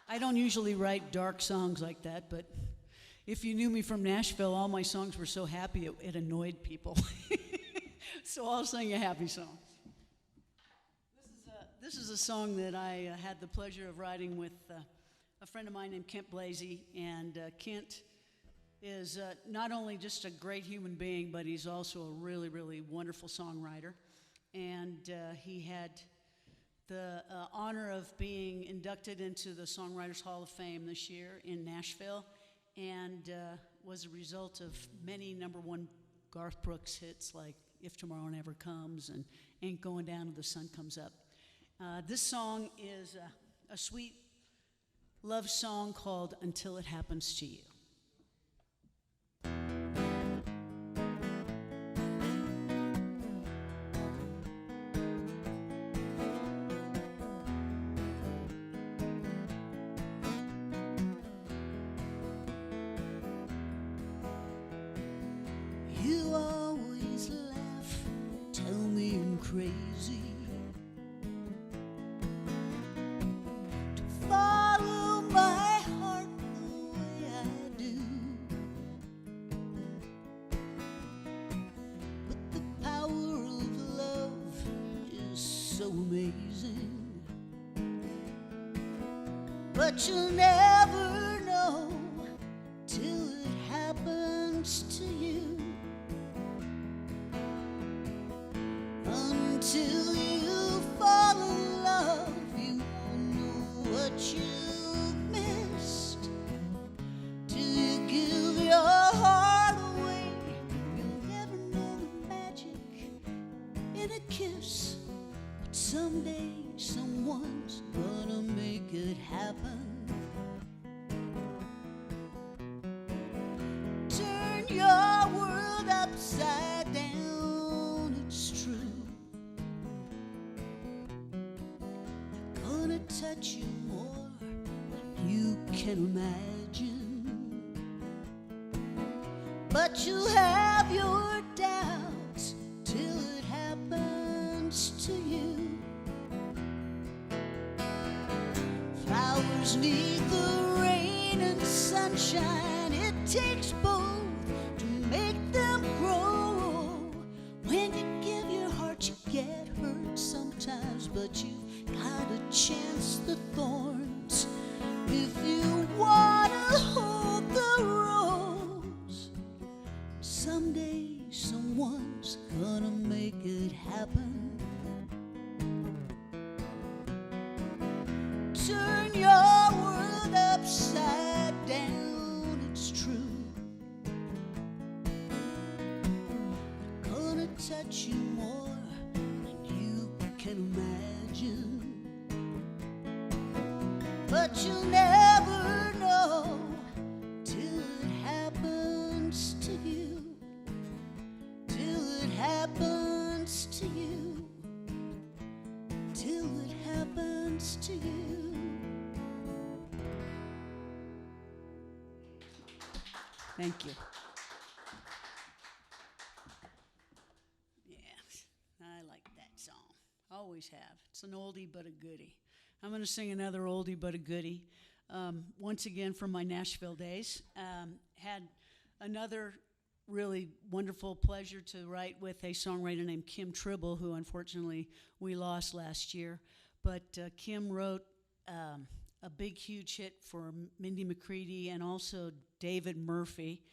I don't usually write dark songs like that, but if you knew me from Nashville, all my songs were so happy it annoyed people. So I'll sing a happy song. This is a song that I had the pleasure of writing with a friend of mine named Kent Blasey, and Kent is not only just a great human being, but he's also a really, really wonderful songwriter. And he had the honor of being inducted into the Songwriters Hall of Fame this year in Nashville, and was a result of many #1 Garth Brooks hits like If Tomorrow Never Comes and Ain't Going Down Till the Sun Comes Up. This song is a sweet love song called Until It Happens to You. You always laugh, tell me I'm crazy to follow my heart the way I do. But the power of love is so amazing. But you'll never know till it happens to you. Until you fall in love, you won't know what you've missed. Till you give your heart away, you'll never know the magic in a kiss. But someday someone's gonna make it happen. Turn your world upside down, it's true. Gonna touch you more than you can imagine. But you have your doubts till it happens to you. Flowers need the rain and sunshine. It takes both to make them grow. When you give your heart, you get hurt sometimes, but you've got a chance the thorns if you wanna hold the rose. Someday someone's gonna make it happen. Turn your world upside down, it's true. Gonna touch you more than you can imagine. But you'll never know till it happens to you. Till it happens to you. Till it happens to you. Thank you. Yeah, I like that song. Always have. It's an oldie but a goodie. I'm going to sing another oldie but a goodie. Once again from my Nashville days. Had another really wonderful pleasure to write with a songwriter named Kim Tribble, who unfortunately we lost last year. But Kim wrote a big, huge hit for Mindy McCready and also David Murphy,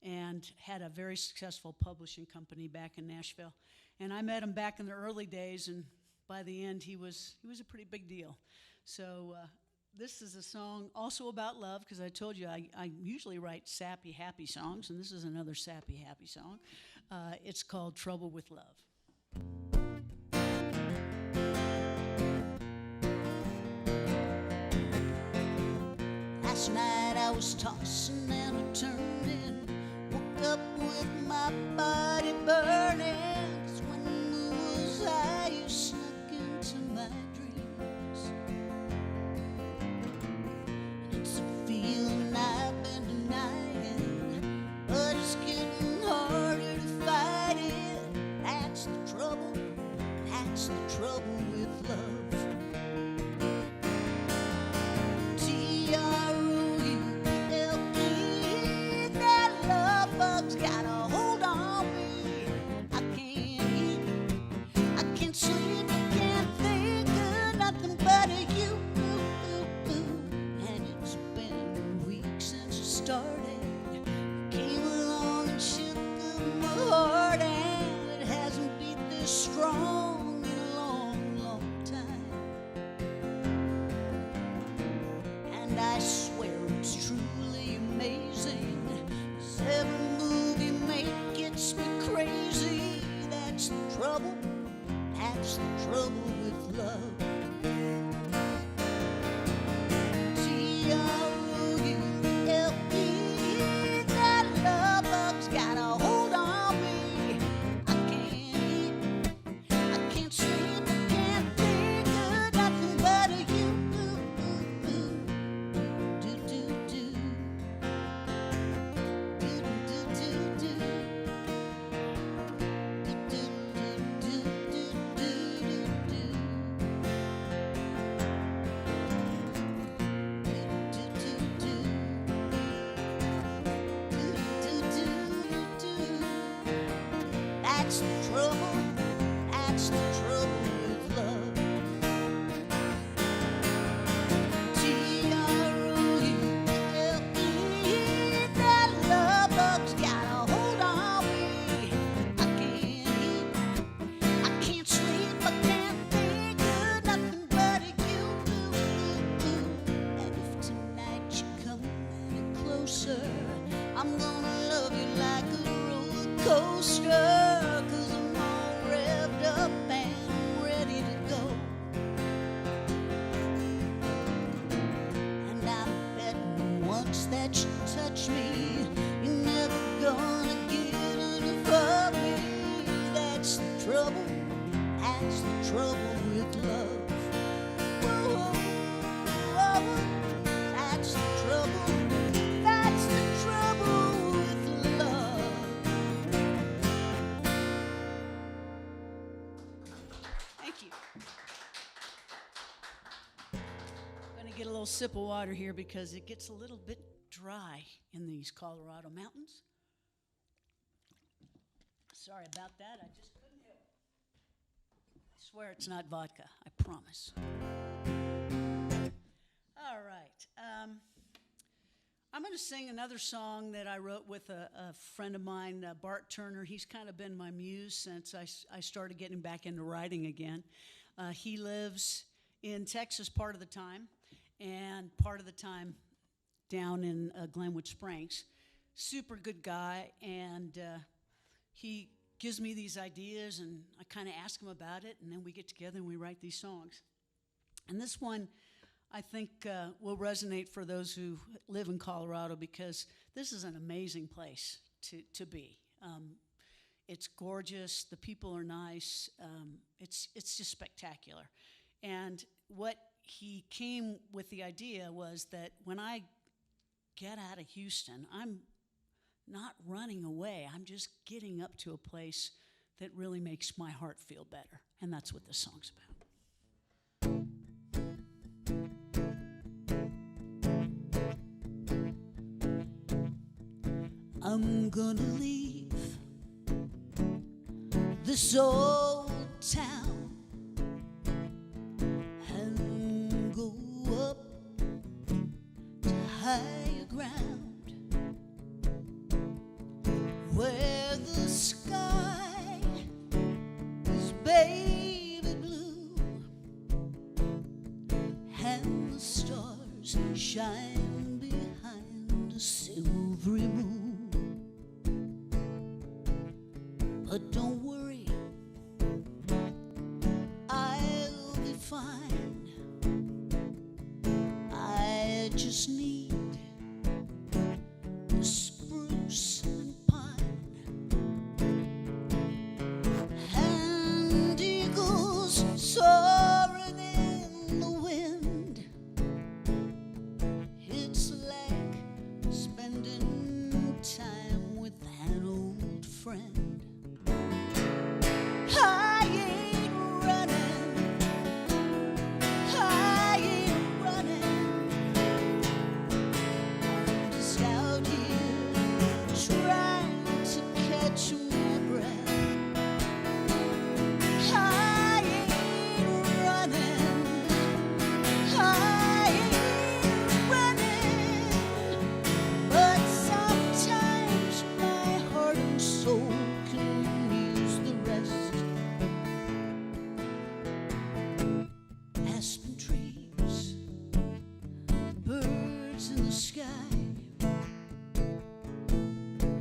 and had a very successful publishing company back in Nashville. And I met him back in the early days, and by the end, he was a pretty big deal. So this is a song also about love, because I told you I usually write sappy, happy songs, and this is another sappy, happy song. It's called Trouble with Love. Last night I was tossing and a turning, woke up with my body burning. 'Cause when the moon was high, you snuck into my dreams. And it's a feeling I've been denying, but it's getting harder to fight it. That's the trouble with love. Tears That's the trouble. That's the trouble with love. T-R-O-U-L-E, that love bug's got a hold on me. I can't eat, I can't sleep, I can't think of nothing but you. And if tonight you come any closer, I'm gonna love you like a roller coaster, 'cause I'm all revved up and ready to go. And I'm betting once that you touch me, you're never gonna get enough of me. That's the trouble. That's the trouble with love. Whoa, whoa, whoa. That's the trouble. That's the trouble with love. Thank you. I'm going to get a little sip of water here because it gets a little bit dry in these Colorado mountains. Sorry about that. I just couldn't help it. I swear it's not vodka. I promise. All right. I'm going to sing another song that I wrote with a friend of mine, Bart Turner. He's kind of been my muse since I started getting back into writing again. He lives in Texas part of the time, and part of the time down in Glenwood Springs. Super good guy, and he gives me these ideas, and I kind of ask him about it, and then we get together and we write these songs. And this one, I think, will resonate for those who live in Colorado, because this is an amazing place to be. It's gorgeous. The people are nice. It's just spectacular. And what he came with the idea was that when I get out of Houston, I'm not running away. I'm just getting up to a place that really makes my heart feel better. And that's what this song's about. I'm gonna leave this old town and go up to higher ground, where the sky is baby blue and the stars shine behind a silvery moon. But don't worry, I'll be fine. I just need the spruce and pine and eagles soaring in the wind. It's like spending time with an old friend.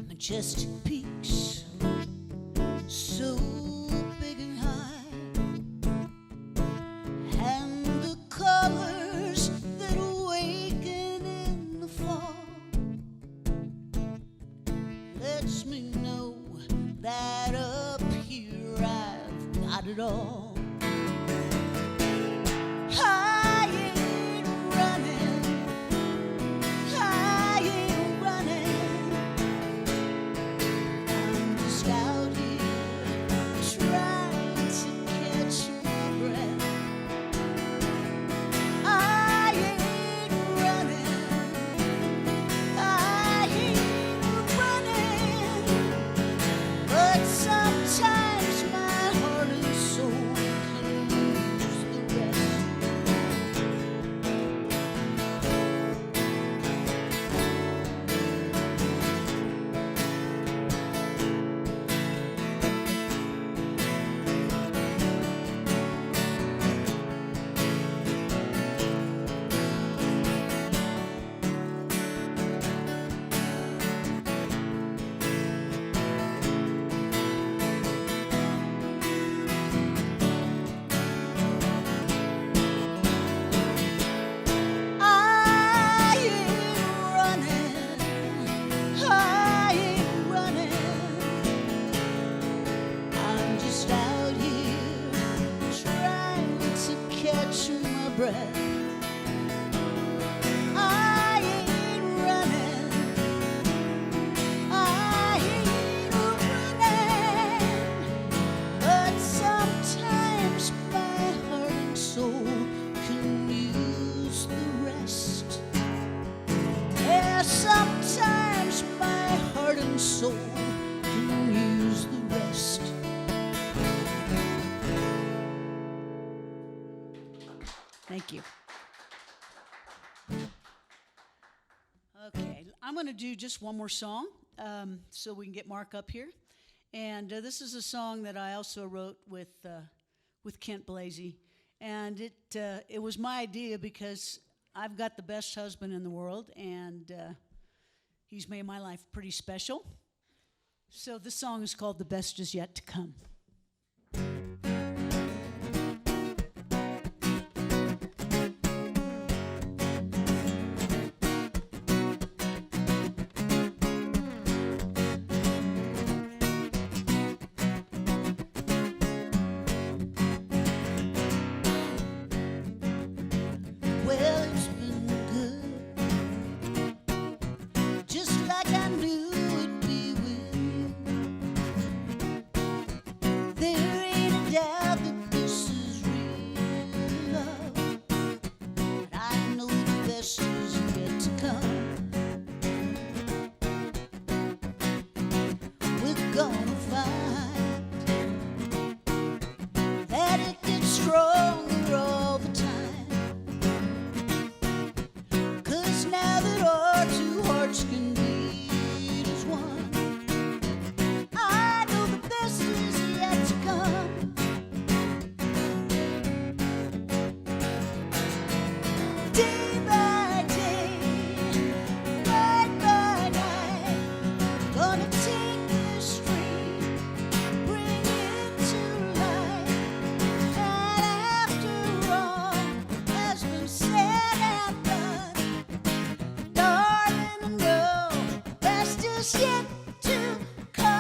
Majestic peaks, so big and high, and the colors that awaken in the fall lets me know that up here I've got it all. Sometimes breath. I ain't running, I ain't running, but sometimes my heart and soul can use the rest. Yeah, sometimes my heart and soul can use the rest. Thank you. Okay, I'm going to do just one more song so we can get Mark up here. And this is a song that I also wrote with Kent Blasey. And it was my idea because I've got the best husband in the world, and he's made my life pretty special. So this song is called The Best Is Yet to Come. Well, it's been good, just like I knew it'd be with you. There ain't a doubt that this is real love, but I know the best is yet to come. We're gonna find that it gets stronger all the time. 'Cause now that our two hearts can beat as one, I know the best is yet to come. Day by day, night by night, gonna take this dream, bring it to life. And after all has been said and done, darling, I know best is yet to come.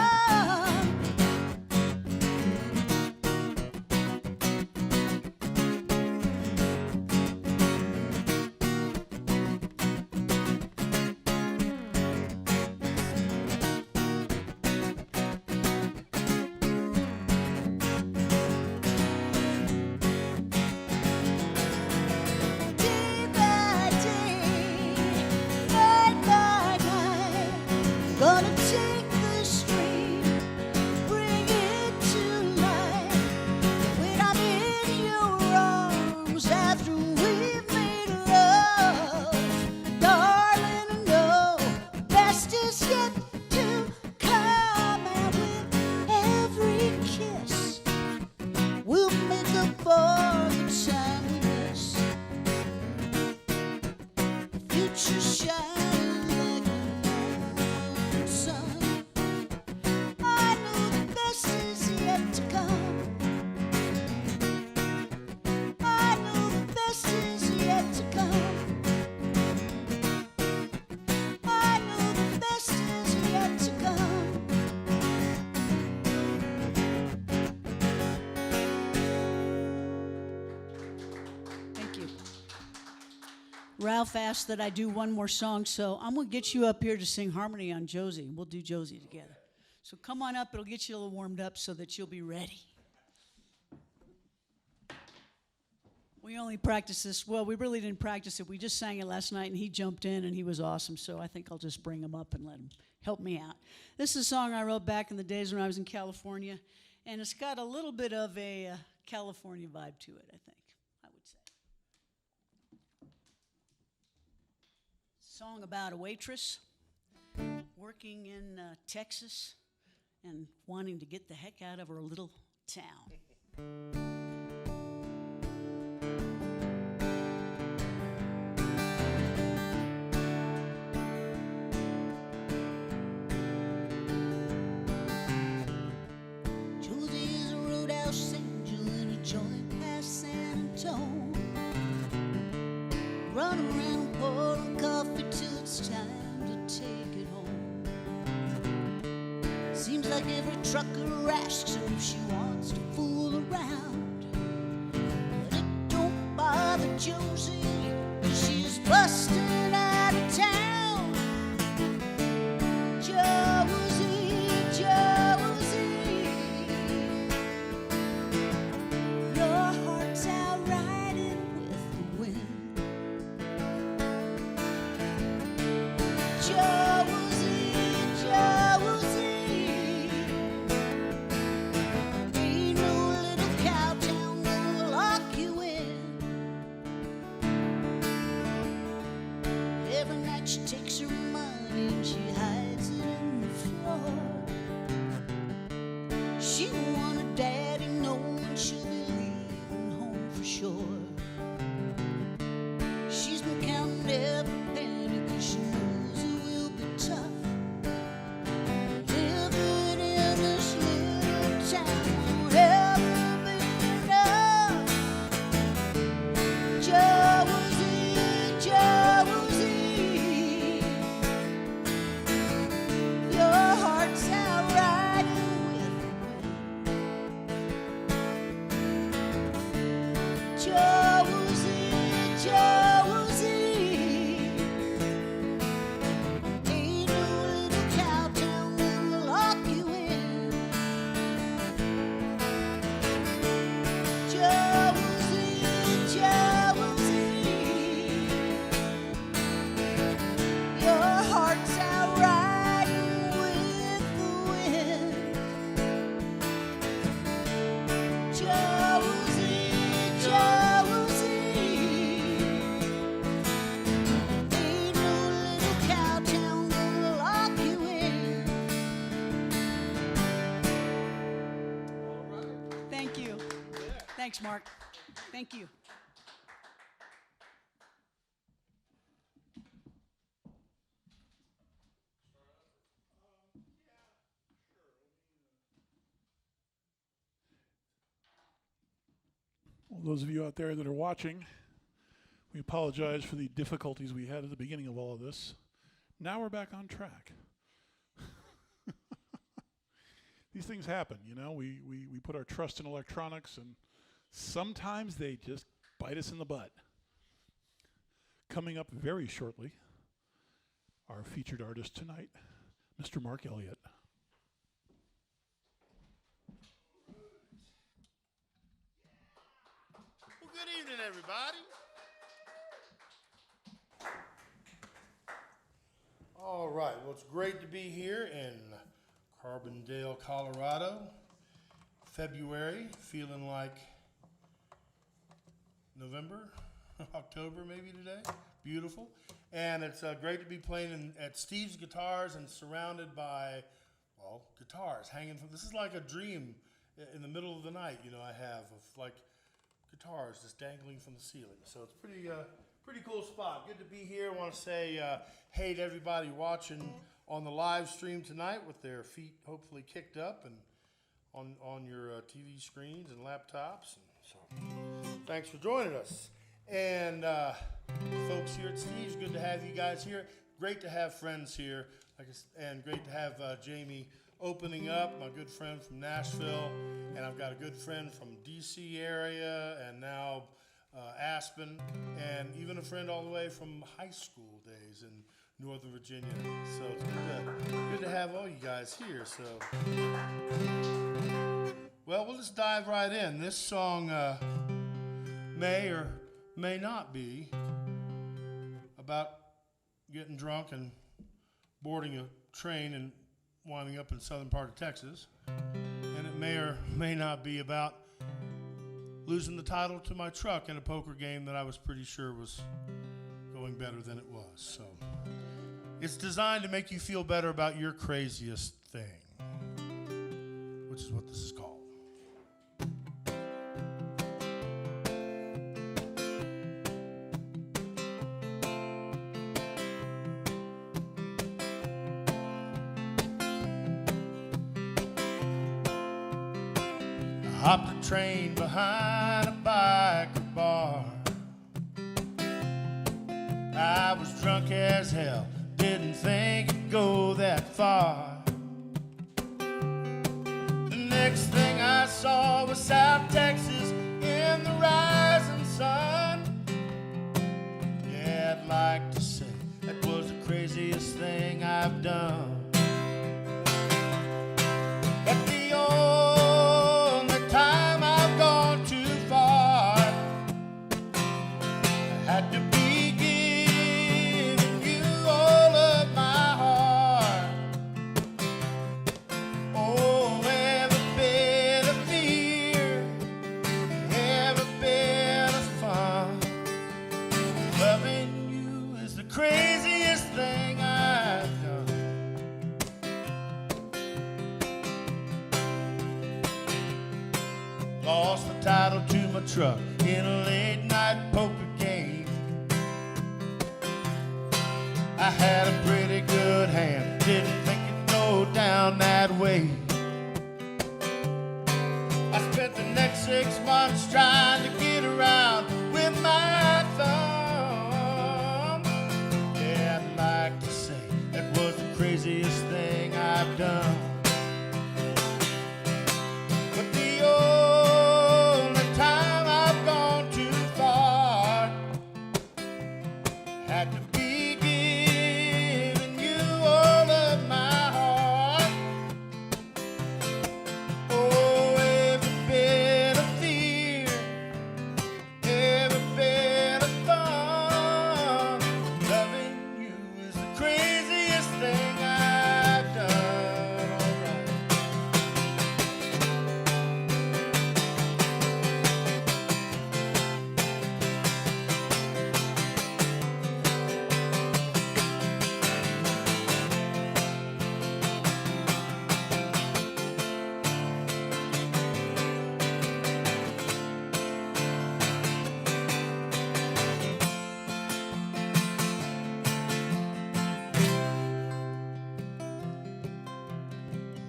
Day by day, night by night, gonna take this dream, bring it to life. When I'm in your arms after we've made love, darling, I know best is yet to come. And with every kiss, we'll make up for the time we miss. Future shining like the morning sun. I know the best is yet to come. I know the best is yet to come. I know the best is yet to come. Thank you. Ralph asked that I do one more song, so I'm going to get you up here to sing harmony on Josie. We'll do Josie together. So come on up. It'll get you a little warmed up so that you'll be ready. We only practiced this. Well, we really didn't practice it. We just sang it last night, and he jumped in, and he was awesome. So I think I'll just bring him up and let him help me out. This is a song I wrote back in the days when I was in California, and it's got a little bit of a California vibe to it, I think, I would say. Song about a waitress working in Texas and wanting to get the heck out of her little town. Josie's a roadhouse angel in a joint past San Antonio. Run around pouring coffee till it's time to take it home. Seems like every trucker asks her if she wants to fool around, but it don't bother Josie, she's busting out of town. Josie, Josie, your heart's out riding with the wind. Josie, Josie, ain't no little cow town gonna lock you in. Every night she takes her money and she hides it in the floor. She don't want her daddy knowing she'll be leaving home for sure. She's been counting every penny 'cause she knows it will be tough. Living in this little town won't ever be enough. Josie, Josie, your heart's out riding with the wind. Josie, Josie, ain't no little cow town gonna lock you in. Josie, Josie, your heart's out riding with the wind. Josie, Josie, ain't no little cow town gonna lock you in. Thank you. Thanks, Mark. Thank you. Well, those of you out there that are watching, we apologize for the difficulties we had at the beginning of all of this. Now we're back on track. These things happen, you know. We put our trust in electronics, and sometimes they just bite us in the butt. Coming up very shortly, our featured artist tonight, Mr. Mark Elliott. Well, good evening, everybody. All right. Well, it's great to be here in Carbondale, Colorado. February, feeling like November, October maybe today. Beautiful. And it's great to be playing at Steve's Guitars and surrounded by, well, guitars hanging from. This is like a dream in the middle of the night, you know, I have of like guitars just dangling from the ceiling. So it's pretty cool spot. Good to be here. I want to say hey to everybody watching on the live stream tonight with their feet hopefully kicked up and on your TV screens and laptops. And so thanks for joining us. And folks here at Steve's, good to have you guys here. Great to have friends here, and great to have Jamie opening up, my good friend from Nashville, and I've got a good friend from DC area, and now Aspen, and even a friend all the way from high school days in Northern Virginia. So it's good to have all you guys here. So, well, we'll just dive right in. This song may or may not be about getting drunk and boarding a train and winding up in the southern part of Texas. And it may or may not be about losing the title to my truck in a poker game that I was pretty sure was going better than it was. So it's designed to make you feel better about your craziest thing, which is what this is called. Hopped a train behind a biker bar. I was drunk as hell, didn't think it'd go that far. The next thing I saw was South Texas in the rising sun. thing I've done. But the only time I've gone too far, I had to be giving you all of my heart. Oh, every bit of fear, every bit of fun. Loving you is the craziest thing I've done. Lost the title to my truck in a late night poker game. I had a pretty good hand, didn't think it'd go down that way. I spent the next 6 months trying to get around with my thumb. Yeah, I'd like to say that was the craziest thing I've done. But the only time I've gone too far, had to be giving you all of my heart. Oh, every bit of fear, every bit of fun. Loving you is the craziest thing I've done. All right.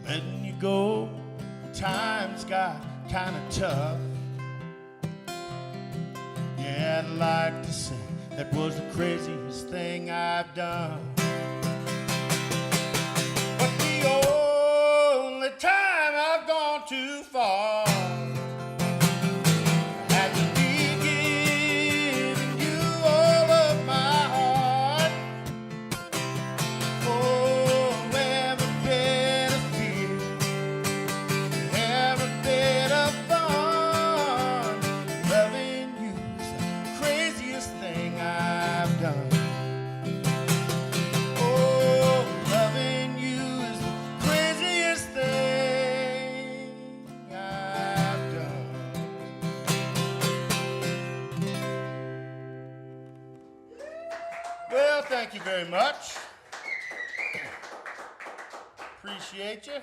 Letting you go, times got kind of tough. Yeah, I'd like to say that was the craziest thing I've done. But the only time I've gone too far, had to be giving you all of my heart. Oh, every bit of fear, every bit of fun. Loving you is the craziest thing I've done. Oh, loving you is the craziest thing I've done. Well, thank you very much. Appreciate you.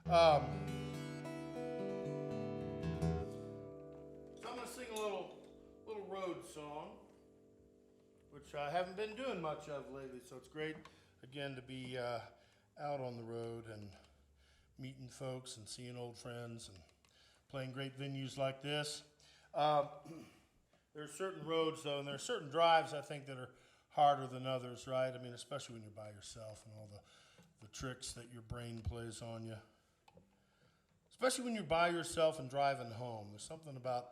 So I'm going to sing a little road song, which I haven't been doing much of lately. So it's great, again, to be out on the road and meeting folks and seeing old friends and playing great venues like this. There are certain roads, though, and there are certain drives, I think, that are harder than others, right? I mean, especially when you're by yourself and all the tricks that your brain plays on you. Especially when you're by yourself and driving home. There's something about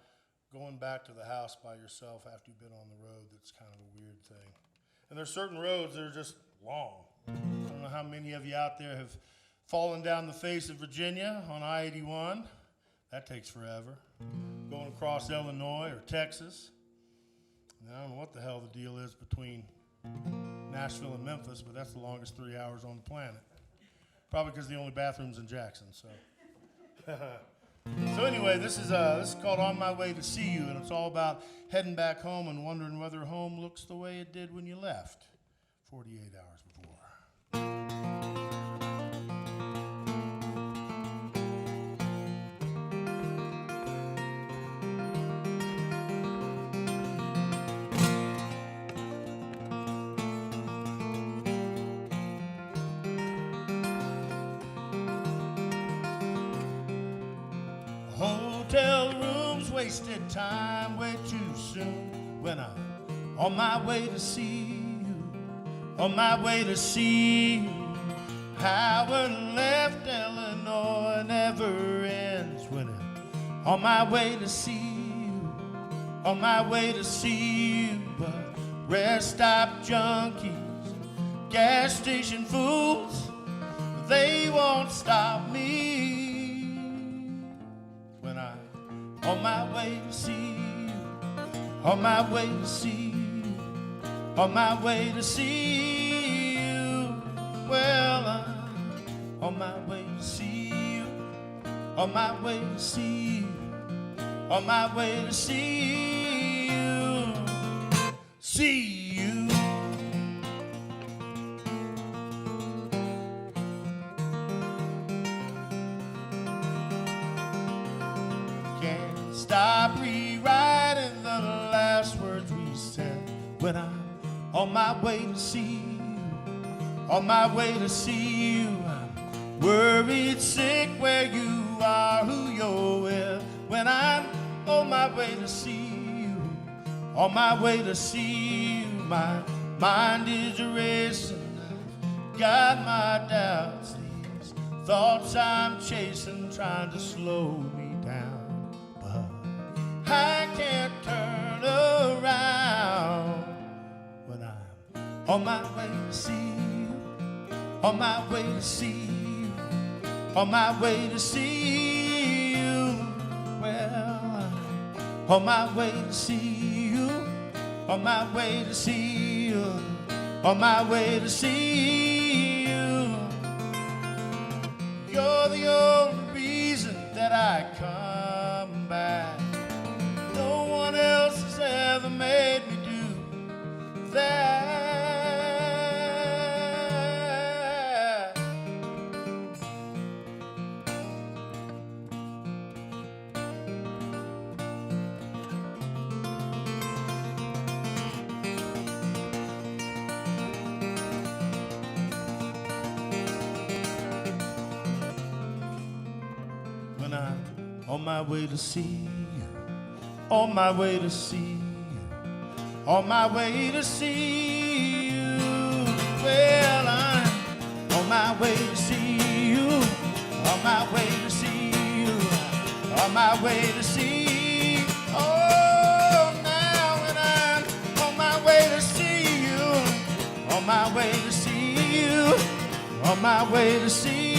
going back to the house by yourself after you've been on the road that's kind of a weird thing. And there's certain roads that are just long. I don't know how many of you out there have fallen down the face of Virginia on I-81. That takes forever. Going across Illinois or Texas. And I don't know what the hell the deal is between Nashville and Memphis, but that's the longest 3 hours on the planet. Probably because the only bathroom's in Jackson, so. So anyway, this is called On My Way to See You, and it's all about heading back home and wondering whether home looks the way it did when you left 48 hours before. Hotel rooms wasted time way too soon when I'm on my way to see you, on my way to see you. Howard left Illinois never ends when I'm on my way to see you, on my way to see you. But rest stop junkies gas station fools, they won't stop me when I'm on my way to see you, on my way to see you, on my way to see you. Well, I'm on my way to see you, on my way to see you, on my way to see you, see you. Can't stop rewriting the last words we said when I'm on my way to see you, on my way to see you. I'm worried, sick where you are, who you're with. When I'm on my way to see you, on my way to see you, my mind is racing, I've got my doubts, these thoughts I'm chasing, trying to slow me down, but I can't turn around when I'm on my way to see you, on my way to see you, on my way to see you. Well, I'm on my way to see you, on my way to see you, on my way to see you. You're the only reason that I come back. No one else has ever made me do that. When I'm on my way to see you, on my way to see you, on my way to see you. Well, I'm on my way to see you, on my way to see you, on my way to see you. Oh, now when I'm on my way to see you, on my way to see you, on my way to see you.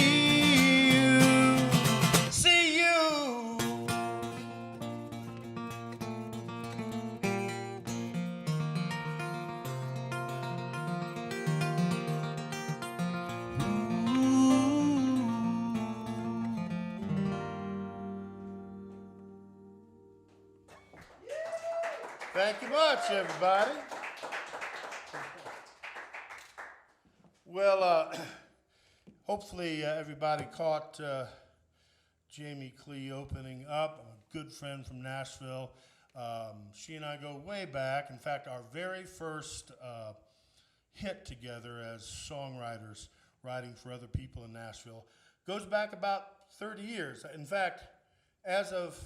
Thank you much, everybody. Well, hopefully everybody caught Jamie Clee opening up. I'm a good friend from Nashville. She and I go way back. In fact, our very first hit together as songwriters, writing for other people in Nashville, goes back about 30 years. In fact, as of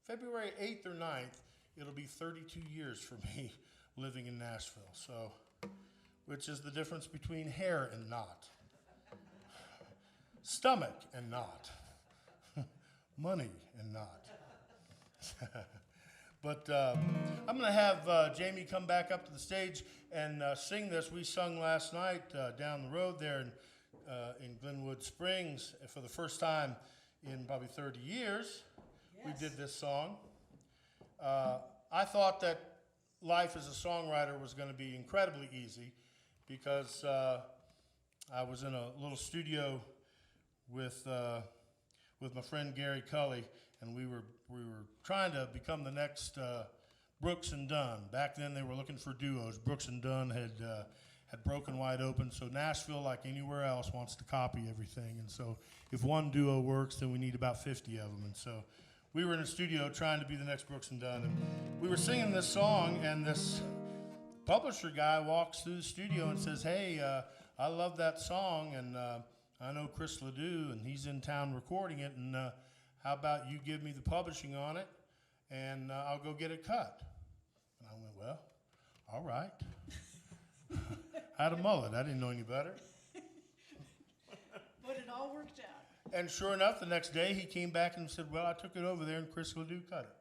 February 8th or 9th, it'll be 32 years for me living in Nashville. So, which is the difference between hair and not, stomach and not, money and not. But I'm going to have Jamie come back up to the stage and sing this. We sung last night down the road there in Glenwood Springs for the first time in probably 30 years. Yes. We did this song. I thought that life as a songwriter was going to be incredibly easy because I was in a little studio with my friend Gary Cully, and we were trying to become the next Brooks and Dunn. Back then they were looking for duos. Brooks and Dunn had broken wide open, so Nashville, like anywhere else, wants to copy everything. And so if one duo works, then we need about 50 of them. And so we were in a studio trying to be the next Brooks and Dunn, and we were singing this song, and this publisher guy walks through the studio and says, "Hey, I love that song, and I know Chris Ledoux, and he's in town recording it, and how about you give me the publishing on it, and I'll go get it cut." And I went, "Well, all right." I had a mullet. I didn't know any better. But it all worked out. And sure enough, the next day he came back and said, "Well, I took it over there and Chris Ledoux cut it."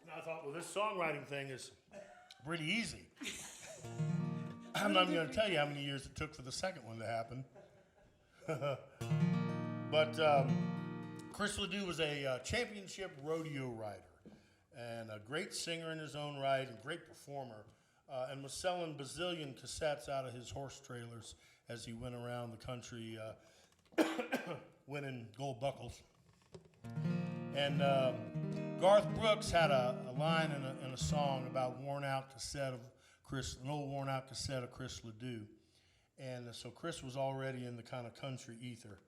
And I thought, well, this songwriting thing is pretty easy. I'm not even going to tell you how many years it took for the second one to happen. But Chris Ledoux was a championship rodeo rider and a great singer in his own right and great performer, and was selling bazillion cassettes out of his horse trailers as he went around the country winning gold buckles. And Garth Brooks had a line in a song about an old worn out cassette of Chris Ledoux. And so Chris was already in the kind of country ether.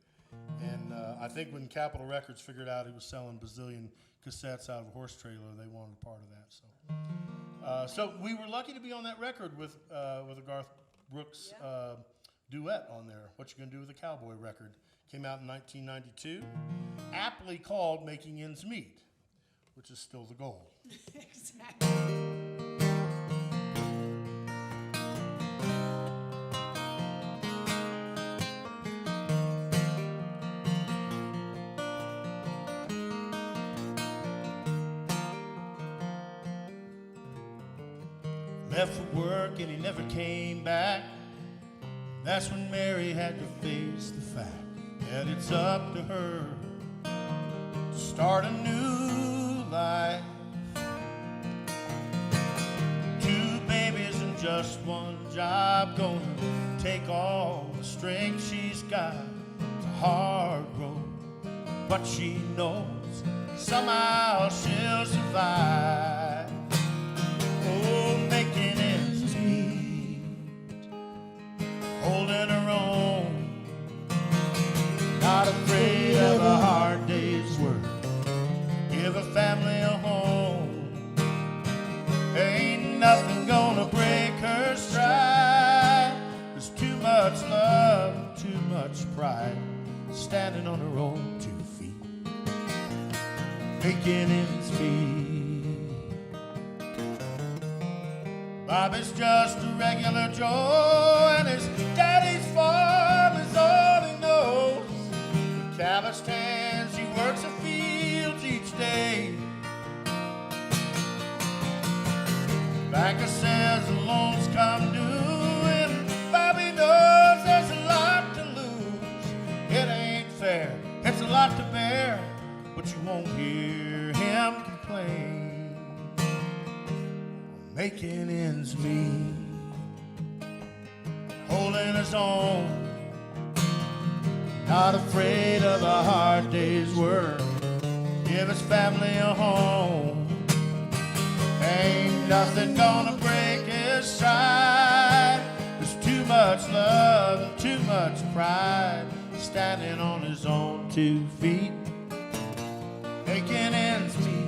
And I think when Capitol Records figured out he was selling bazillion cassettes out of a horse trailer, they wanted a part of that. So we were lucky to be on that record with a Garth Brooks duet on there, What You Gonna Do with a Cowboy record. Came out in 1992, aptly called Making Ends Meet, which is still the goal. Exactly. Left for work and he never came back. That's when Mary had to face the fact that it's up to her to start a new life. 2 babies and just one job, gonna take all the strength she's got. It's a hard road, but she knows somehow she'll survive. Oh, making ends meet, holding her own, not afraid of a hard day's work, give a family a home. Ain't nothing gonna break her stride. There's too much love, too much pride, standing on her own 2 feet, making ends meet. Bobby's just a regular Joe, and his daddy's farm is all he knows. With calloused hands, he works the fields each day. Banker says the loans come due, and Bobby knows there's a lot to lose. It ain't fair, it's a lot to bear, but you won't hear him complain. Making ends meet, holding his own, not afraid of a hard day's work, give his family a home. Ain't nothing gonna break his stride. There's too much love and too much pride, standing on his own 2 feet, making ends meet.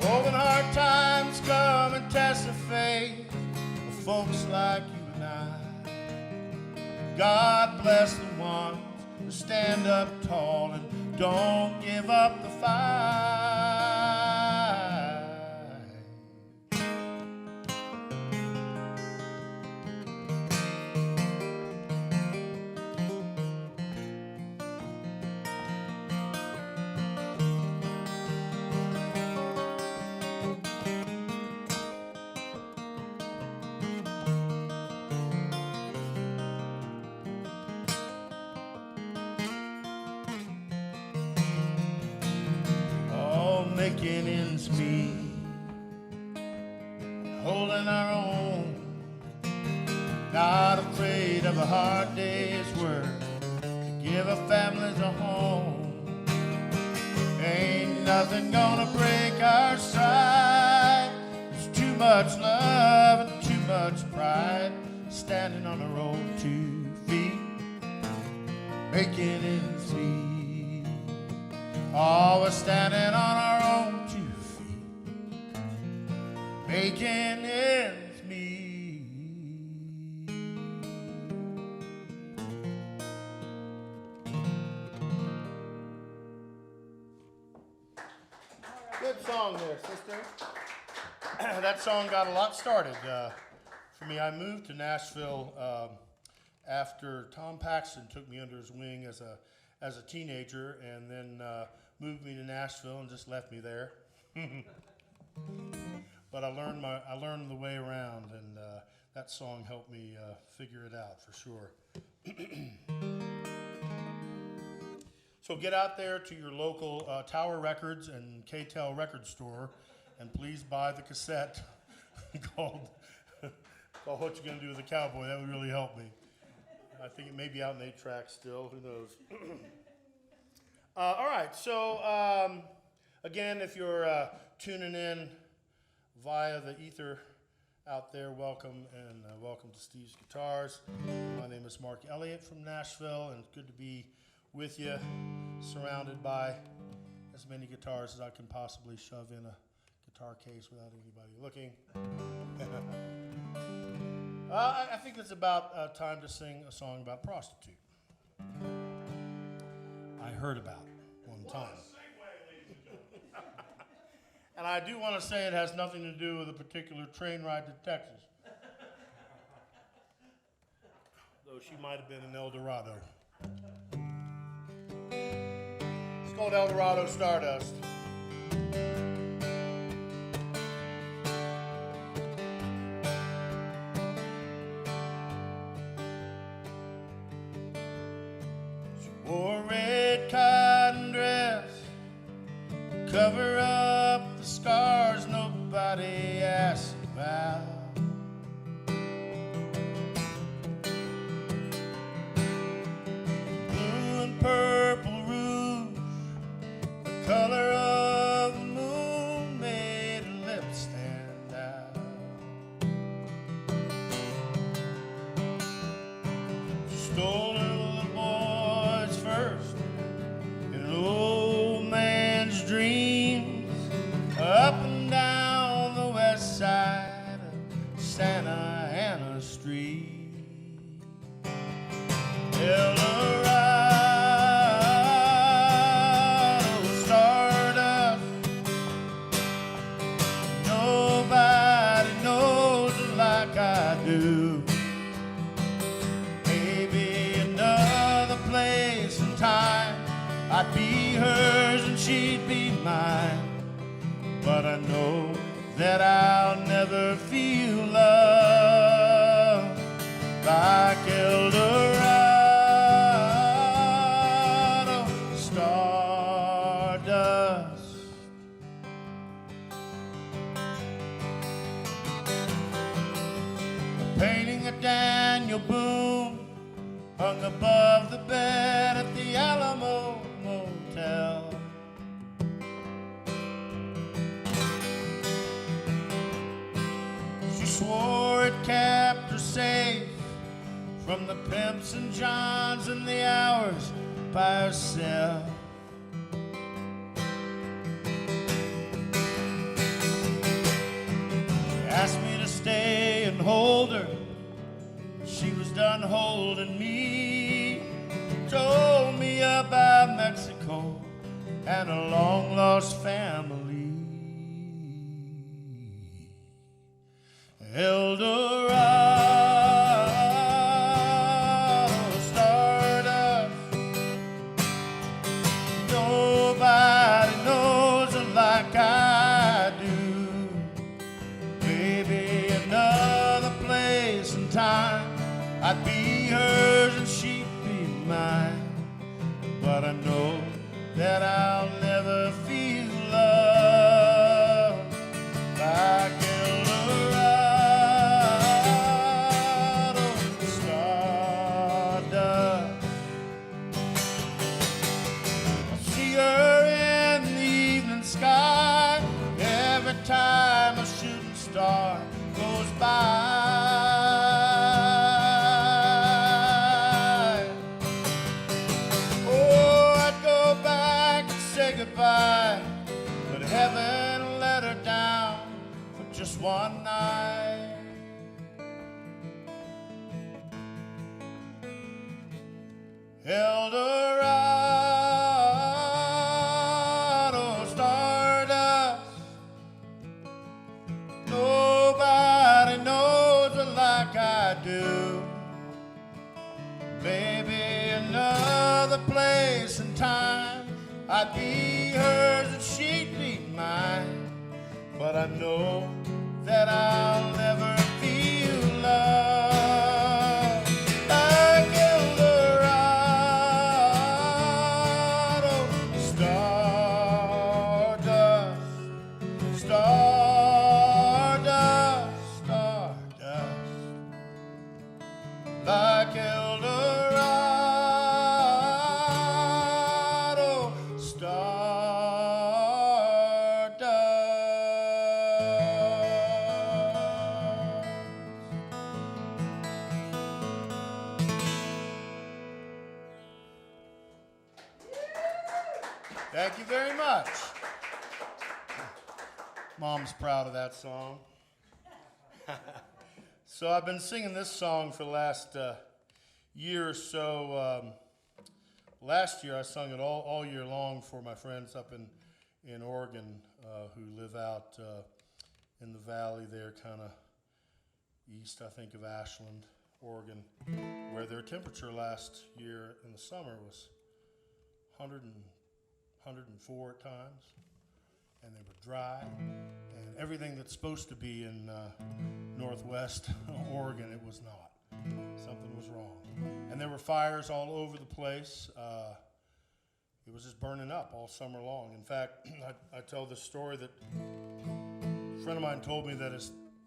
Oh, when hard times come and test the faith of folks like you and I, God bless the ones who stand up tall and don't give up the fight. Making ends meet, holding our own, not afraid of a hard day's work, to give our families a home. Ain't nothing gonna break our stride. There's too much love and too much pride, standing on our own 2 feet, making ends meet. Oh, we're standing on our own 2 feet, making ends meet. Good song there, sister. That song got a lot started for me. I moved to Nashville after Tom Paxton took me under his wing as a teenager, and then moved me to Nashville and just left me there. but I learned the way around, and that song helped me figure it out for sure. So get out there to your local Tower Records and K-Tel record store, and please buy the cassette called What You Gonna Do with a Cowboy. That would really help me. I think it may be out in 8-track still. Who knows? All right. So again, if you're tuning in via the ether out there, welcome, and welcome to Steve's Guitars. My name is Mark Elliott from Nashville, and it's good to be with you, surrounded by as many guitars as I can possibly shove in a guitar case without anybody looking. I think it's about time to sing a song about prostitute. I heard about it one time. And I do want to say it has nothing to do with a particular train ride to Texas. Though she might have been in El Dorado. It's called El Dorado Stardust. She wore a red cotton dress, cover up the scars nobody asked about. Blue and purple rouge, the color of the moon, made her lips stand out. She stole a little boy's first in an old man's dreams, up and down the west side of Santa Ana Street. El Dorado Stardust, nobody knows it like I do. Maybe another place and time, I'd be hers and she'd be mine. But I know that I'll never feel love like El Dorado Stardust. A painting of Daniel Boone hung above the bed at the Alamo Motel. She swore it kept her safe from the pimps and johns and the hours by herself. She asked me to stay and hold her. She was done holding me. Told me about Mexico and a long-lost family. El Dorado Stardust, nobody knows it like I do. Maybe another place and time, I'd be hers and she'd be mine. But I know that I'll never feel love like El Dorado Stardust. I see her in the evening sky every time a shooting star goes by. Goodbye, but heaven let her down for just one night. El Dorado Stardust, nobody knows it like I do. Maybe another place and time, I'd be hers and she'd be mine. But I know that I'll never feel love like Eldorado. Stardust, stardust, stardust, like Eldorado. Stardust. Thank you very much. Mom's proud of that song. So I've been singing this song for the last year or so. Last year I sung it all year long for my friends up in Oregon who live out in the valley there, kind of east, I think, of Ashland, Oregon, where their temperature last year in the summer was 104 at times, and they were dry, and everything that's supposed to be in northwest Oregon, it was not. Something was wrong. And there were fires all over the place. It was just burning up all summer long. In fact, I tell this story that a friend of mine told me that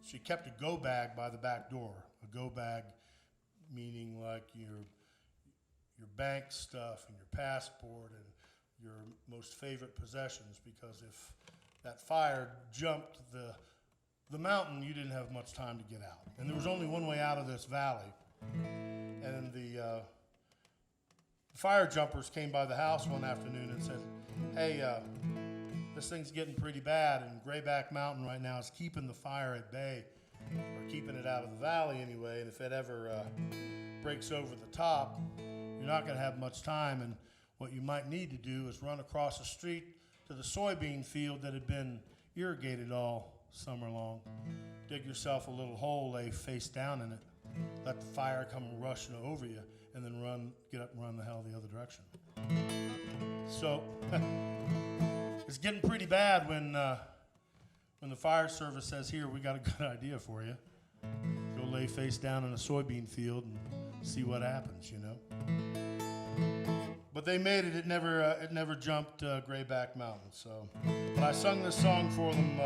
she kept a go bag by the back door. A go bag meaning like your bank stuff and your passport and your most favorite possessions, because if that fire jumped the mountain, you didn't have much time to get out. And there was only one way out of this valley. And the fire jumpers came by the house one afternoon and said, hey, this thing's getting pretty bad, and Grayback Mountain right now is keeping the fire at bay, or keeping it out of the valley anyway, and if it ever breaks over the top, you're not going to have much time, and what you might need to do is run across the street to the soybean field that had been irrigated all summer long. Dig yourself a little hole, lay face down in it, let the fire come rushing over you, and then get up and run the hell the other direction. So it's getting pretty bad when the fire service says, here, we got a good idea for you. Go lay face down in a soybean field and see what happens, you know. But they made it. It never jumped Grayback Mountain. So, but I sung this song for them,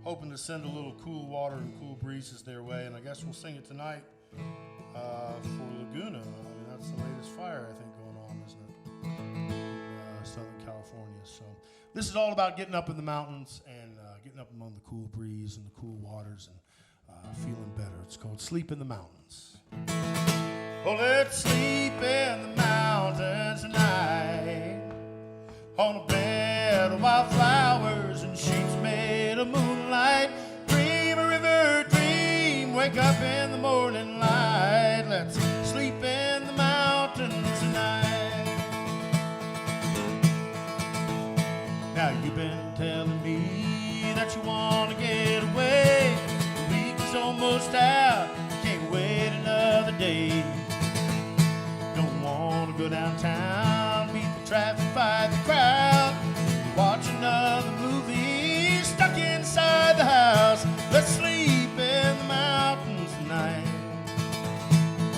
hoping to send a little cool water and cool breezes their way. And I guess we'll sing it tonight for Laguna. I mean, that's the latest fire, I think, going on, isn't it? Southern California. So this is all about getting up in the mountains and getting up among the cool breeze and the cool waters and feeling better. It's called Sleep in the Mountains. Oh, let's sleep in the mountains tonight, on a bed of wildflowers and sheets made of moonlight. Dream a river dream, wake up in the morning light. Let's sleep in the mountains tonight. Now you've been telling me that you want to get away. The week is almost out, can't wait another day. Don't want to go downtown, beat the traffic, fight the crowd, watch another movie stuck inside the house. Let's sleep in the mountains tonight,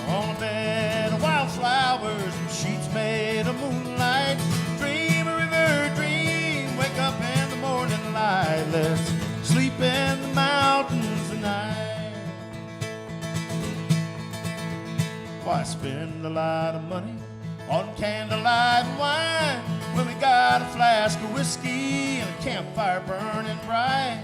on a bed of wildflowers and sheets made of moonlight. Dream a river dream, wake up in the morning light. Let's sleep in the mountains tonight. Why spend a lot of money on candlelight and wine when we got a flask of whiskey and a campfire burning bright?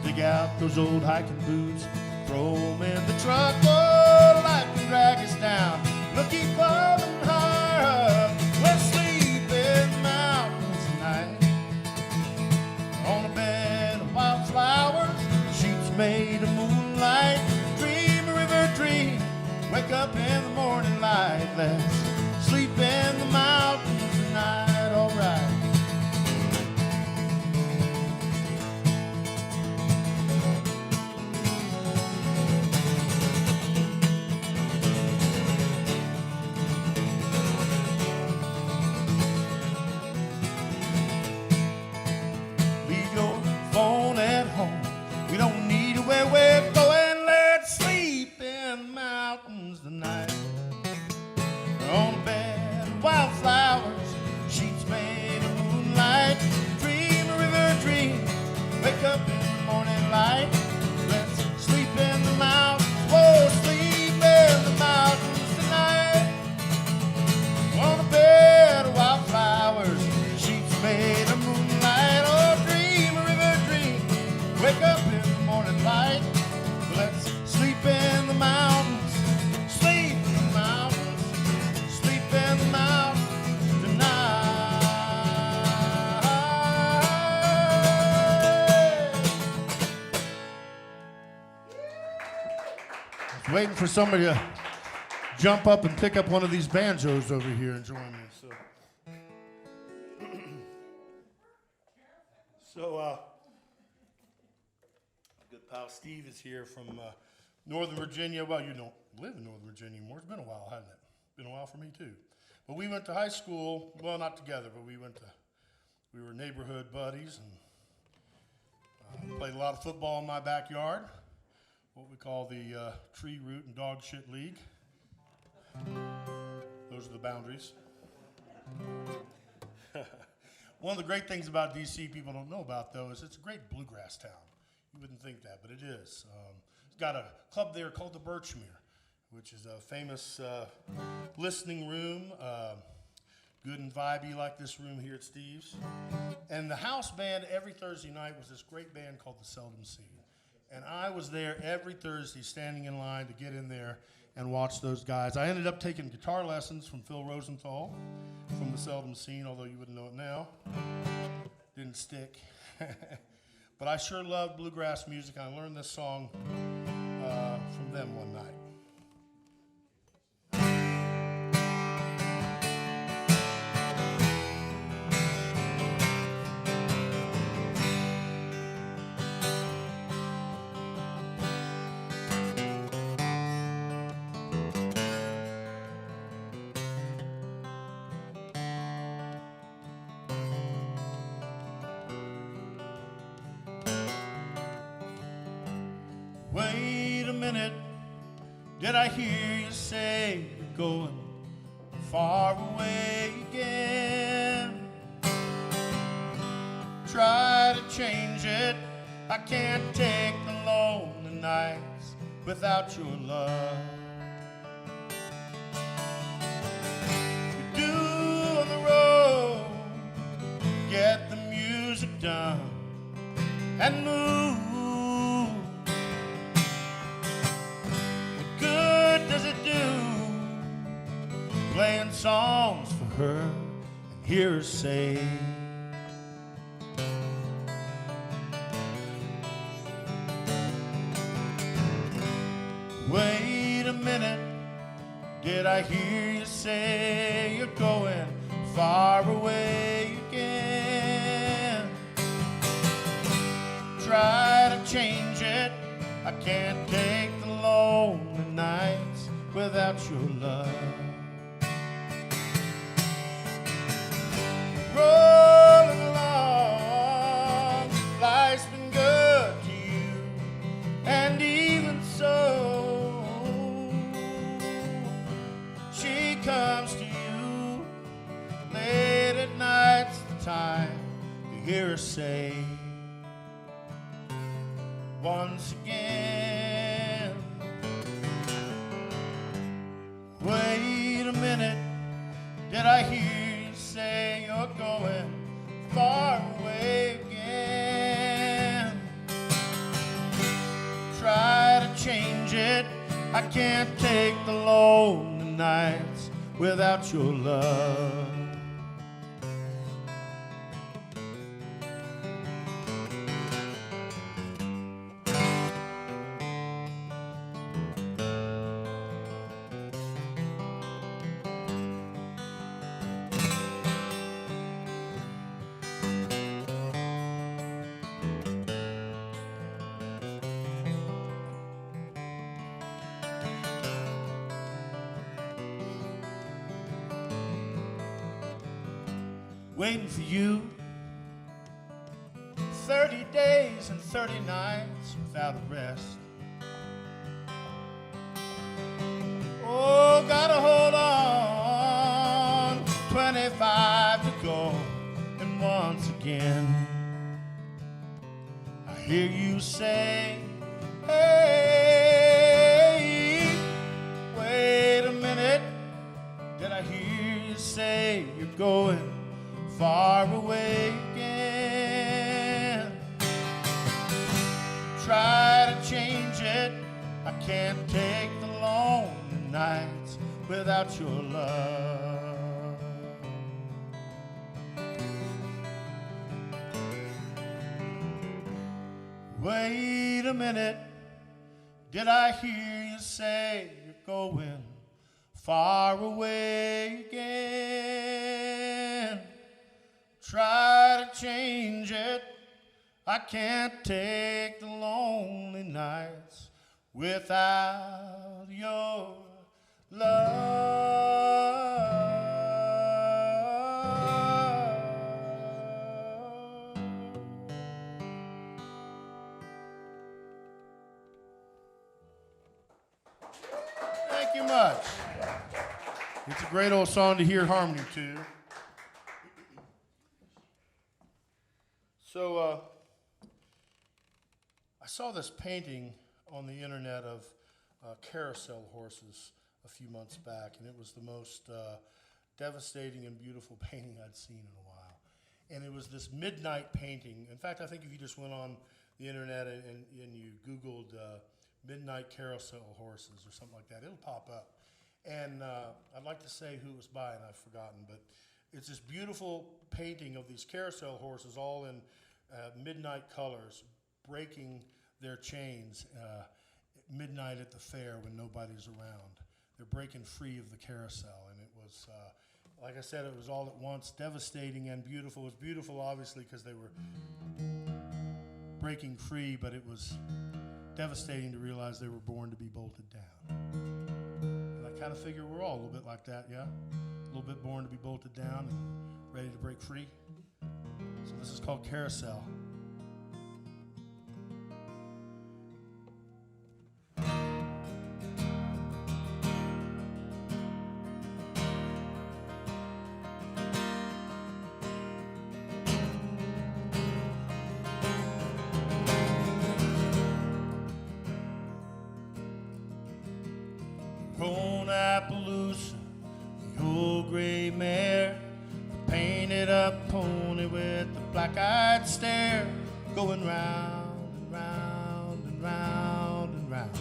Dig out those old hiking boots, throw them in the truck. Oh, life can drag us down, we'll keep climbing higher. Let's sleep in the mountains tonight, on a bed of wildflowers, sheets made of moonlight. Dream a river dream, wake up in the morning light. Let's sleep in the mountains tonight, all right. Leave your phone at Waiting for somebody to jump up and pick up one of these banjos over here and join me. So, good pal Steve is here from Northern Virginia. Well, you don't live in Northern Virginia anymore. It's been a while, hasn't it? Been a while for me too. But we went to high school. Well, not together, but we were neighborhood buddies and played a lot of football in my backyard. What we call the Tree Root and Dog Shit League. Those are the boundaries. One of the great things about D.C. people don't know about, though, is it's a great bluegrass town. You wouldn't think that, but it is. It's got a club there called the Birchmere, which is a famous listening room, good and vibey like this room here at Steve's. And the house band every Thursday night was this great band called the Seldom Seen. And I was there every Thursday standing in line to get in there and watch those guys. I ended up taking guitar lessons from Phil Rosenthal from the Seldom Scene, although you wouldn't know it now. Didn't stick. But I sure loved bluegrass music. I learned this song from them one night. Wait a minute, did I hear you say you're going far away again? Try to change it, I can't take the lonely nights without your love. You're due on the road, get the music done and move. Playing songs for her and hear her say, wait a minute, did I hear you say you're going far away again? Try to change it, I can't take the lonely nights without your love. Rolling along, life's been good to you, and even so, she comes to you late at night's the time to hear her say, once again, wait a minute, did I hear say you're going far away again? Try to change it, I can't take the lonely nights without your love. Waiting for you 30 days and 30 nights without a rest. Oh, gotta hold on, 25 to go, and once again I hear you say, hey, wait a minute, did I hear you say you're going far away again? Try to change it, I can't take the lonely nights without your love. Wait a minute, Did I hear you say you're going far away again? Try to change it. I can't take the lonely nights without your love. Thank you much. It's a great old song to hear harmony to. So, I saw this painting on the internet of carousel horses a few months back, and it was the most devastating and beautiful painting I'd seen in a while. And it was this midnight painting. In fact, I think if you just went on the internet and you Googled midnight carousel horses or something like that, it'll pop up. And I'd like to say who it was by, and I've forgotten, but it's this beautiful painting of these carousel horses all in midnight colors, breaking their chains midnight at the fair when nobody's around. They're breaking free of the carousel, and it was, like I said, it was all at once devastating and beautiful. It was beautiful, obviously, because they were breaking free, but it was devastating to realize they were born to be bolted down. And I kind of figure we're all a little bit like that, yeah? A little bit born to be bolted down and ready to break free. So this is called Carousel. Grown Appaloosa, the old gray mare, the painted up pony with the black-eyed stare, going round and round and round and round,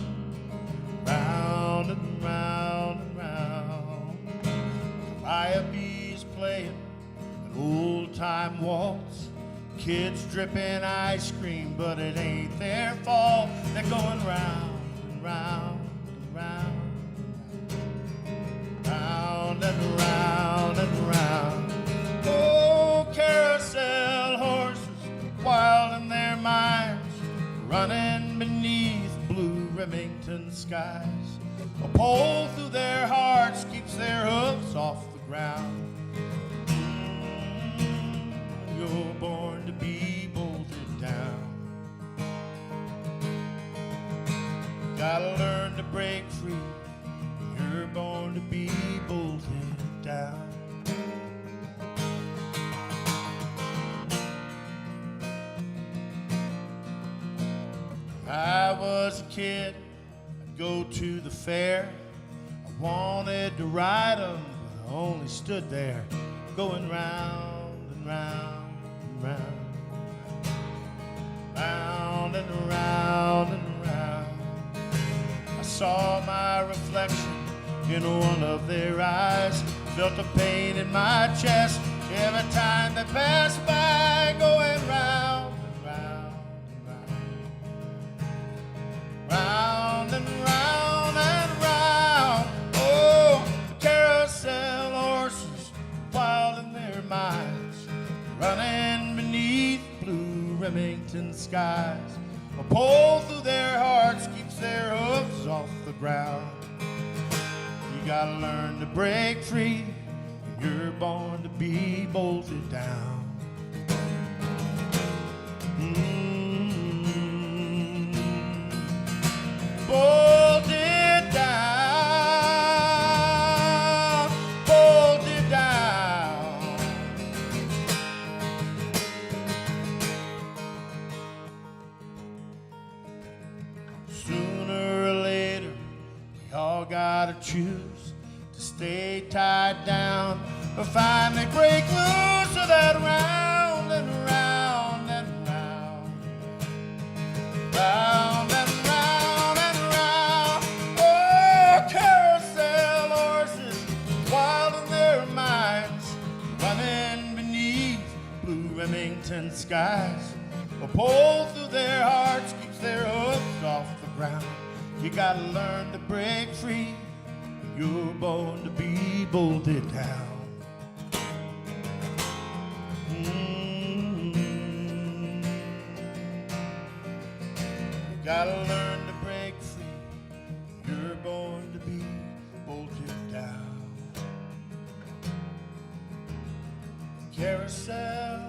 round and round and round. Calliope's playing an old-time waltz, kids dripping ice cream, but it ain't their fault. They're going round and round and round. Round and round and round. Oh, carousel horses, wild in their minds, running beneath blue Remington skies. A pole through their hearts keeps their hoofs off the ground. You're born to be bolted down. Gotta learn to break free. You're born to be bolted down. I was a kid, I'd go to the fair. I wanted to ride 'em, but I only stood there, going round and round and round, round and round and round. I saw my reflection in one of their eyes, felt the pain in my chest every time they passed by, going round and round and round, round and round and round. Oh, the carousel horses, wild in their minds, running beneath blue Remington skies. A pole through their hearts keeps their hoofs off the ground. You gotta learn to break free. You're born to be bolted down. Bolted down, bolted down. Sooner or later, we all gotta choose to stay tied down or finally break loose of that round and round and round, round and round and round. Oh, carousel horses, wild in their minds, running beneath blue Remington skies. A pole through their hearts keeps their hooves off the ground. You gotta learn to break free. You're born to be bolted down. You gotta learn to break free. You're born to be bolted down. Carousel.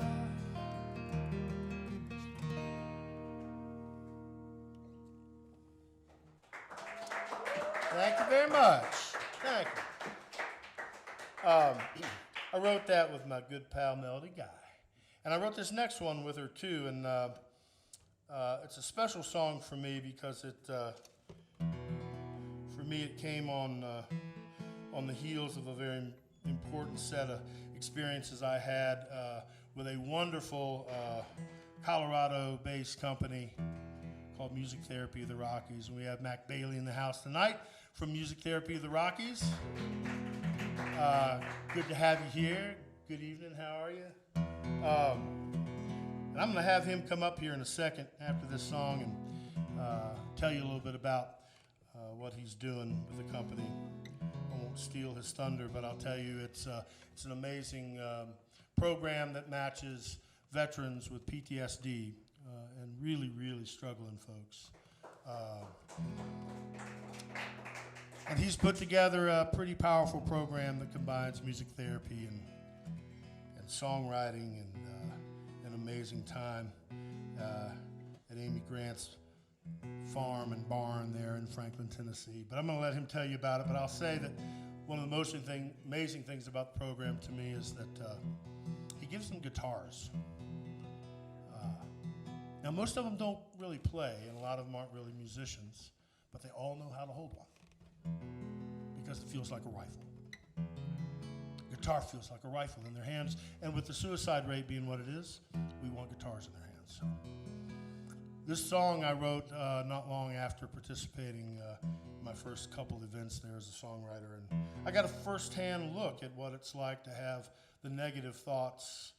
Thank you very much. Thank you. I wrote that with my good pal Melody Guy. And I wrote this next one with her too. And it's a special song for me because it came on the heels of a very important set of experiences I had with a wonderful Colorado-based company called Music Therapy of the Rockies. And we have Mac Bailey in the house tonight from Music Therapy of the Rockies. Good to have you here. Good evening, how are you? And I'm gonna have him come up here in a second after this song and tell you a little bit about what he's doing with the company. I won't steal his thunder, but I'll tell you it's an amazing program that matches veterans with PTSD and really, really struggling folks. And he's put together a pretty powerful program that combines music therapy and songwriting and an amazing time at Amy Grant's farm and barn there in Franklin, Tennessee. But I'm going to let him tell you about it. But I'll say that one of the most amazing things about the program to me is that he gives them guitars. Now, most of them don't really play, and a lot of them aren't really musicians, but they all know how to hold one because it feels like a rifle. Guitar feels like a rifle in their hands, and with the suicide rate being what it is, we want guitars in their hands. So, this song I wrote not long after participating in my first couple events there as a songwriter, and I got a first-hand look at what it's like to have the negative thoughts,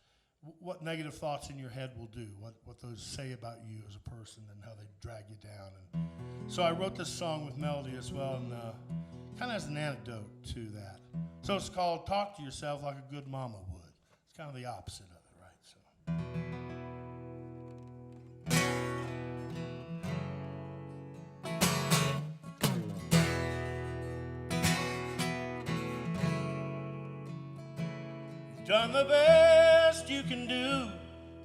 what negative thoughts in your head will do, what those say about you as a person and how they drag you down. And so I wrote this song with melody as well, and kind of as an antidote to that. So it's called Talk to Yourself Like a Good Mama Would. It's kind of the opposite of it, right? So. You've done the best you can do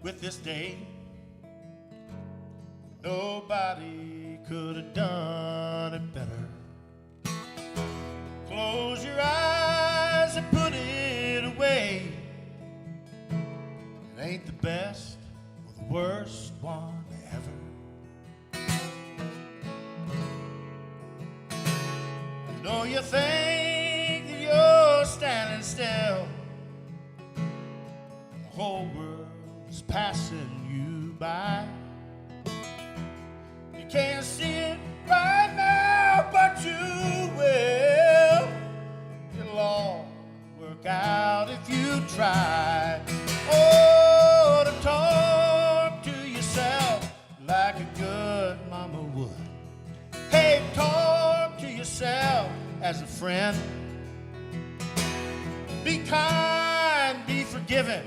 with this day. Nobody could have done it better. Close your eyes and put it away. It ain't the best or the worst one ever. I know you think that you're standing still. The whole world's passing you by. You can't see it right now, but you will. It'll all work out if you try. Oh, to talk to yourself like a good mama would. Hey, talk to yourself as a friend. Be kind, be forgiving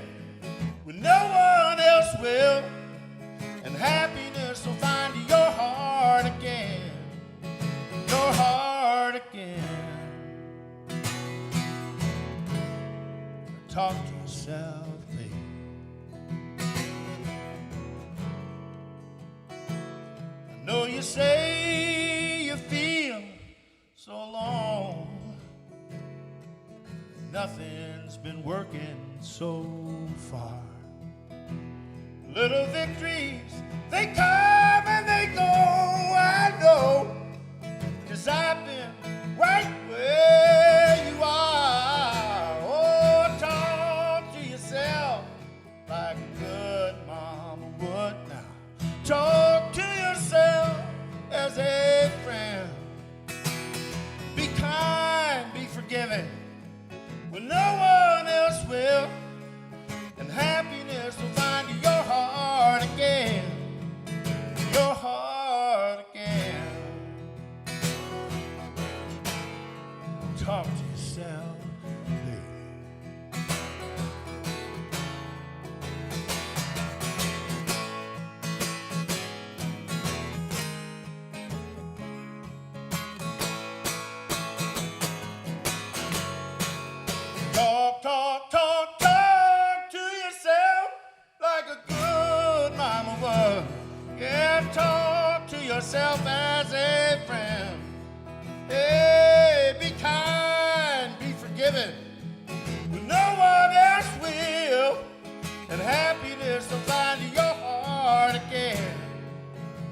when no one else will. And happiness will find your heart again. Your heart again. Talk to yourself, babe. I know you say you feel so alone. Nothing's been working so far. Little victories, they come and they go, I know, 'cause I've been right where you are. Oh, talk to yourself like a good mama would now. Talk to yourself as a friend. Be kind, be forgiving when no one else will. And happiness will find your heart again. Your heart again. Talk to yourself, baby. Talk, talk, talk, talk to yourself like a good mama would. Yeah, talk to yourself as a friend. Hey, be kind, be forgiving, when no one else will. And happiness will find your heart again.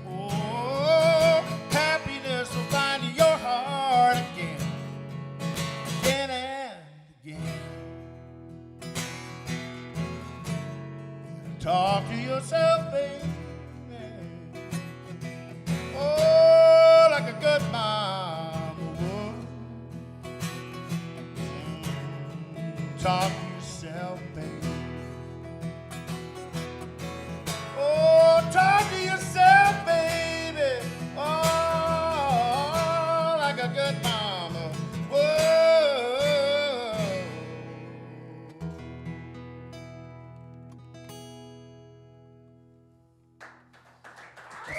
Oh, happiness will find your heart again. Again and again. Talk to yourself, baby. Oh, like a good mama would. Talk to yourself, baby. Oh, talk to yourself, baby. Oh, like a good mama would.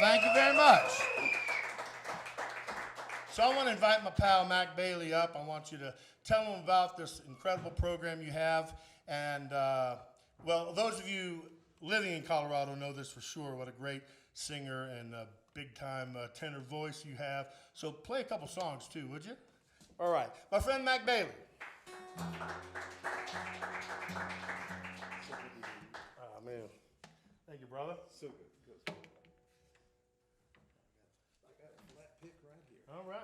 Thank you very much. So I want to invite my pal Mac Bailey up. I want you to tell him about this incredible program you have. And, well, those of you living in Colorado know this for sure, what a great singer and big-time tenor voice you have. So play a couple songs, too, would you? All right. My friend Mac Bailey. Oh, man. Thank you, brother. So good. Good. I got a flat pick right here. All right. I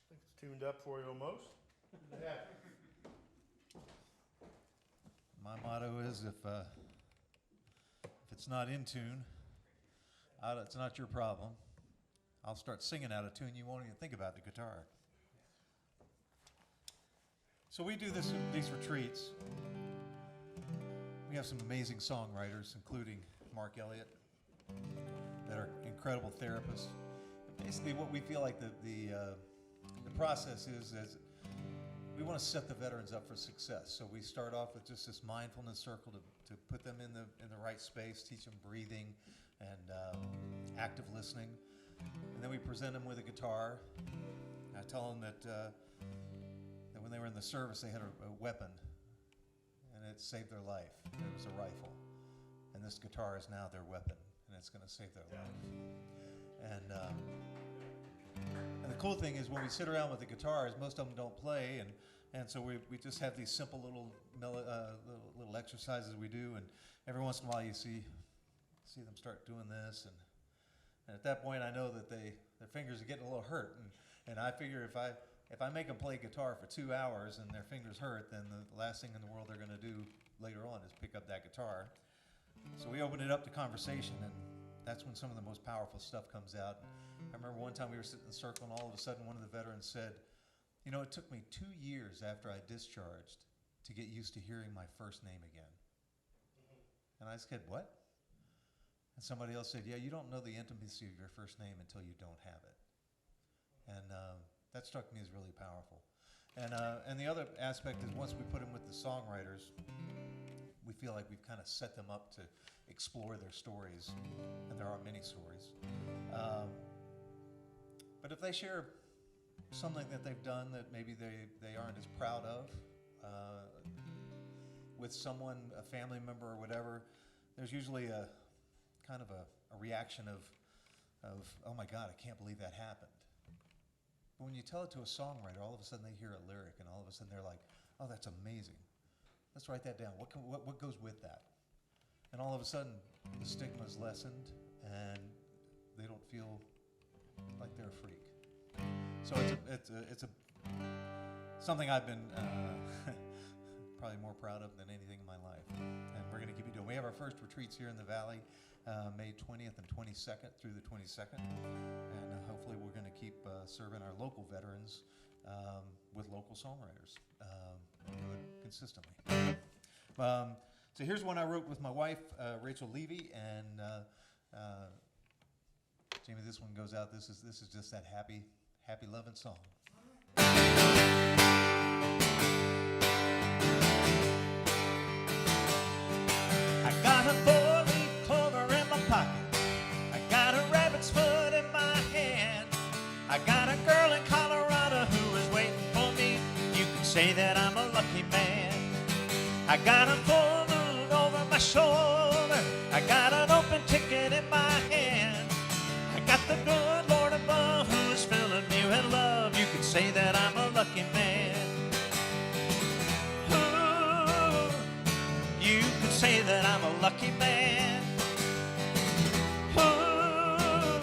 think it's tuned up for you almost. Yeah. My motto is if it's not in tune, it's not your problem. I'll start singing out of tune. You won't even think about the guitar. So we do these retreats. We have some amazing songwriters, including Mark Elliott, that are incredible therapists. And basically, what we feel like the process is we want to set the veterans up for success. So we start off with just this mindfulness circle to put them in the right space, teach them breathing and active listening. And then we present them with a guitar. I tell them that when they were in the service, they had a weapon, and it saved their life. It was a rifle. And this guitar is now their weapon, and it's going to save their life. And the cool thing is when we sit around with the guitars, most of them don't play, and so we just have these simple little exercises we do, and every once in a while you see them start doing this, and at that point I know that their fingers are getting a little hurt, and I figure if I make them play guitar for 2 hours and their fingers hurt, then the last thing in the world they're going to do later on is pick up that guitar. So we open it up to conversation, and that's when some of the most powerful stuff comes out. I remember one time we were sitting in a circle, and all of a sudden one of the veterans said, "You know, it took me 2 years after I discharged to get used to hearing my first name again." And I said, "What?" And somebody else said, "Yeah, you don't know the intimacy of your first name until you don't have it." And that struck me as really powerful. And the other aspect is once we put them with the songwriters, we feel like we've kind of set them up to explore their stories, and there are many stories. But if they share something that they've done that maybe they aren't as proud of, with someone, a family member or whatever, there's usually a kind of a reaction of, "Oh my God, I can't believe that happened." But when you tell it to a songwriter, all of a sudden they hear a lyric, and all of a sudden they're like, "Oh, that's amazing. Let's write that down. What goes with that?" And all of a sudden, the stigma is lessened, and they don't feel like they're a freak. So it's something I've been probably more proud of than anything in my life, and we're going to keep it doing. We have our first retreats here in the Valley, May 20th and 22nd through the 22nd, and hopefully we're going to keep serving our local veterans with local songwriters and do it consistently. So here's one I wrote with my wife, Rachel Levy, and Jamie, this one goes out. This is just that happy loving song. say that I'm a lucky man. I got a full moon over my shoulder. I got an open ticket in my hand. I got the good Lord above who is filling me with love. You could say that I'm a lucky man. Ooh, you could say that I'm a lucky man. Ooh,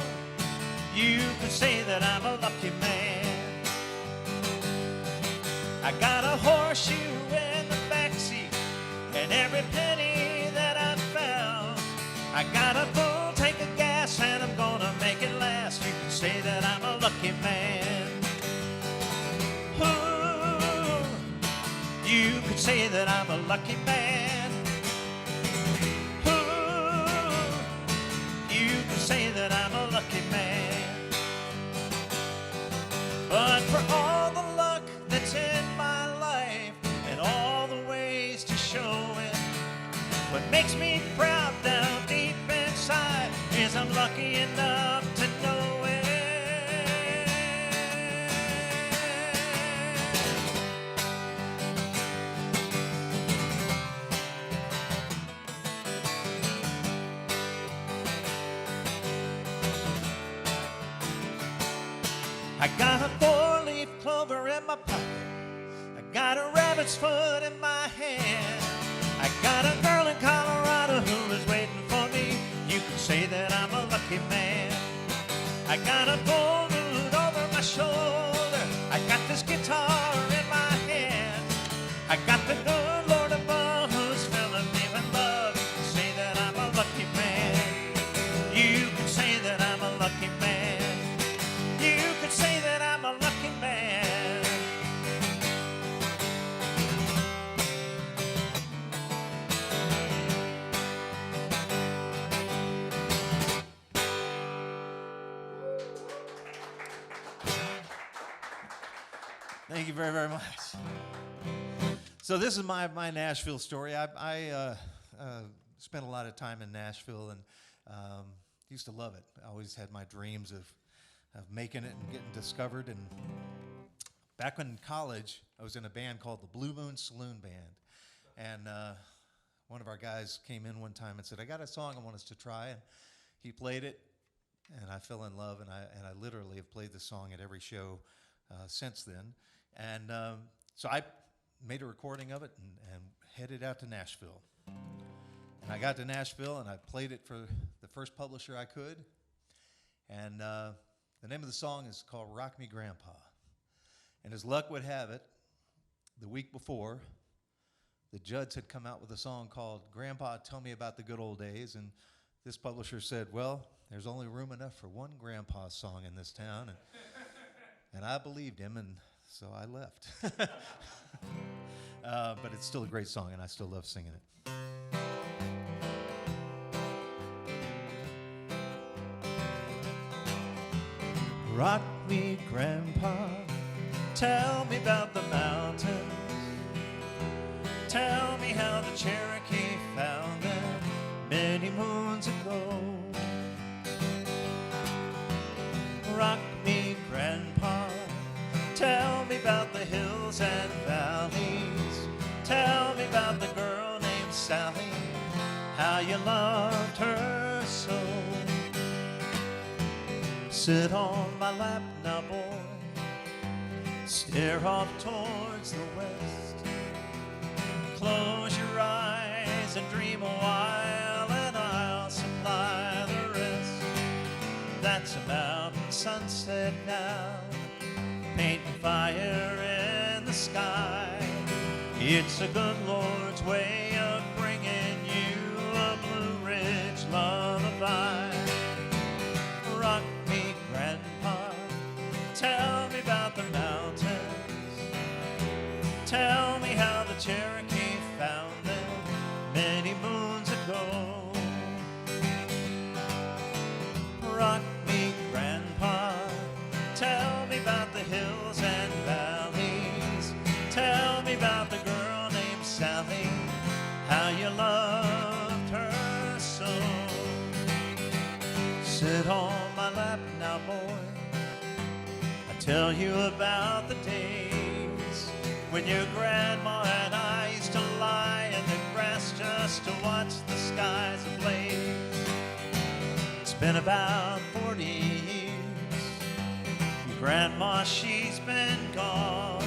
you could say that I'm a lucky man. I got a horseshoe in the backseat and every penny that I found. I got a full tank of gas and I'm gonna make it last. You can say that I'm a lucky man. Ooh, you could say that I'm a lucky man. Ooh, you could say that I'm a lucky man. But for all the luck that's in my life and all the ways to show it, what makes me proud down deep inside is I'm lucky enough to know it. I got a four-leaf clover in my pocket. I got a rabbit's foot in my hand. I got a girl in Colorado who is waiting for me. You can say that I'm a lucky man. I got a full moon over my shoulder. I got this guitar in my hand. I got the good Lord above who's filling me with love. You can say that I'm a lucky man. You can say that I'm a lucky man. You could say that I'm a lucky man. Thank you very, very much. So this is my Nashville story. I spent a lot of time in Nashville and used to love it. I always had my dreams of making it and getting discovered. And back in college, I was in a band called the Blue Moon Saloon Band. And one of our guys came in one time and said, I got a song I want us to try. And he played it, and I fell in love. And I literally have played the song at every show since then. And so I made a recording of it and headed out to Nashville. And I got to Nashville, and I played it for the first publisher I could. And the name of the song is called Rock Me Grandpa. And as luck would have it, the week before, the Judds had come out with a song called Grandpa, Tell Me About the Good Old Days. And this publisher said, well, there's only room enough for one Grandpa song in this town. And I believed him, and so I left. But it's still a great song, and I still love singing it. Rock me, Grandpa, tell me about the mountains. Tell me how the Cherokee found them many moons ago. Rock me, Grandpa, tell me about the hills and valleys. Tell me about the girl named Sally, how you loved her so. Sit on my lap now, boy, stare off towards the west. Close your eyes and dream a while, and I'll supply the rest. That's a mountain sunset now, painting fire in the sky. It's a good Lord's way of bringing you a Blue Ridge lullaby. Rock me, Grandpa, tell me about the mountains. Tell me how the Cherokee found them many moons ago. Rock me, Grandpa, tell me about the hills and valleys. Tell me about the girl named Sally, how you loved her so. Sit on my lap now, boy, I tell you about the days when your grandma and I used to lie in the grass just to watch the skies ablaze. It's been about 40 years. Your grandma, she's been gone,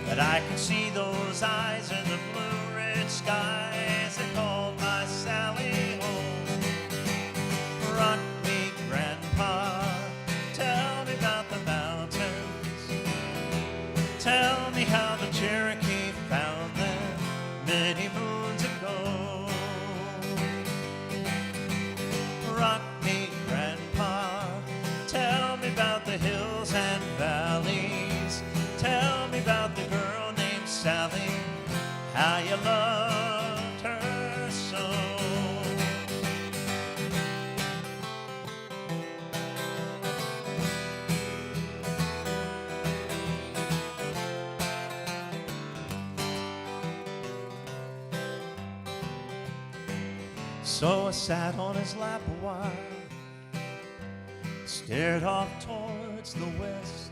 but I can see those eyes in the blue ridge skies that called my Sally home. Rock me, Grandpa, tell me about the mountains. Tell me how the Cherokee found them many moons ago. Rock me, Grandpa, tell me about the hills and valleys. Tell me about the girl named Sally, how you loved her so. So I sat on his lap a while, stared off towards the west,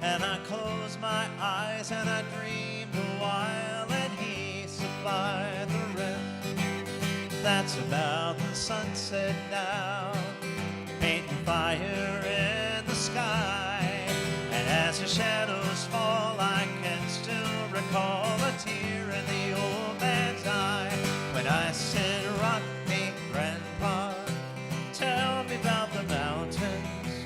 and I closed my eyes and I dreamed a while, and he supplied the rest. That's about the sunset now, painting fire in the sky, and as the shadows fall I can still recall a tear in the old man's eye when I said, rock me, Grandpa, tell me about the mountains.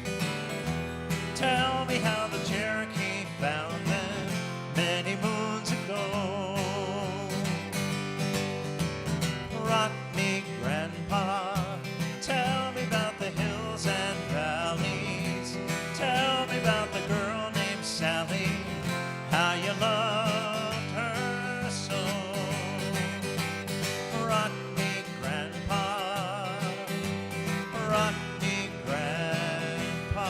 Tell me how the Cherokee found them many moons ago. Rock me, Grandpa, tell me about the hills and valleys. Tell me about the girl named Sally, how you loved her so. Rock me, Grandpa, rock me, Grandpa.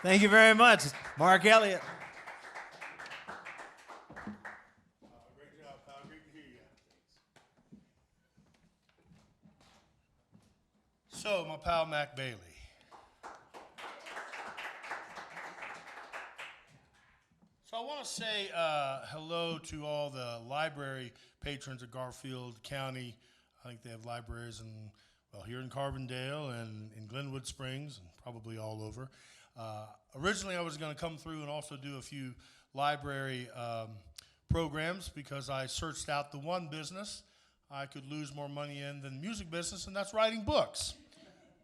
Thank you very much, Mark Elliott. Great job, pal. Great to hear you. So, my pal Mac Bailey. So I want to say hello to all the library patrons of Garfield County. I think they have libraries here in Carbondale and in Glenwood Springs and probably all over. Originally, I was going to come through and also do a few library programs because I searched out the one business I could lose more money in than the music business, and that's writing books.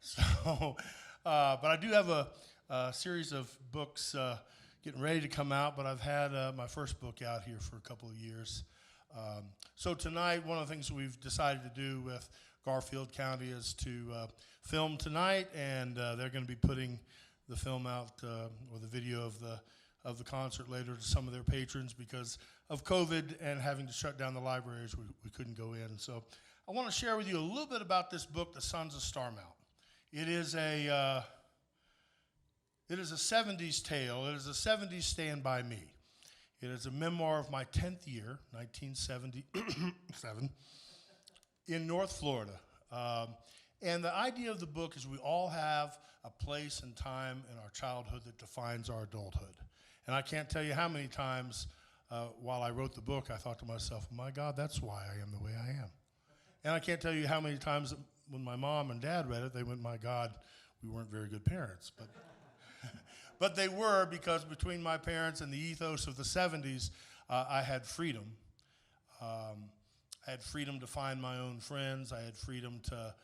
So, but I do have a series of books getting ready to come out, but I've had my first book out here for a couple of years. So tonight, one of the things we've decided to do with Garfield County is to film tonight, and they're going to be putting the film out or the video of the concert later to some of their patrons because of COVID and having to shut down the libraries. We couldn't go in. So I want to share with you a little bit about this book, The Sons of Starmount. It is a 70s tale. It is a 70s Stand By Me. It is a memoir of my 10th year, 1977, in North Florida. And the idea of the book is we all have a place and time in our childhood that defines our adulthood. And I can't tell you how many times while I wrote the book, I thought to myself, my God, that's why I am the way I am. And I can't tell you how many times when my mom and dad read it, they went, my God, we weren't very good parents. But they were, because between my parents and the ethos of the 70s, I had freedom. I had freedom to find my own friends. I had freedom to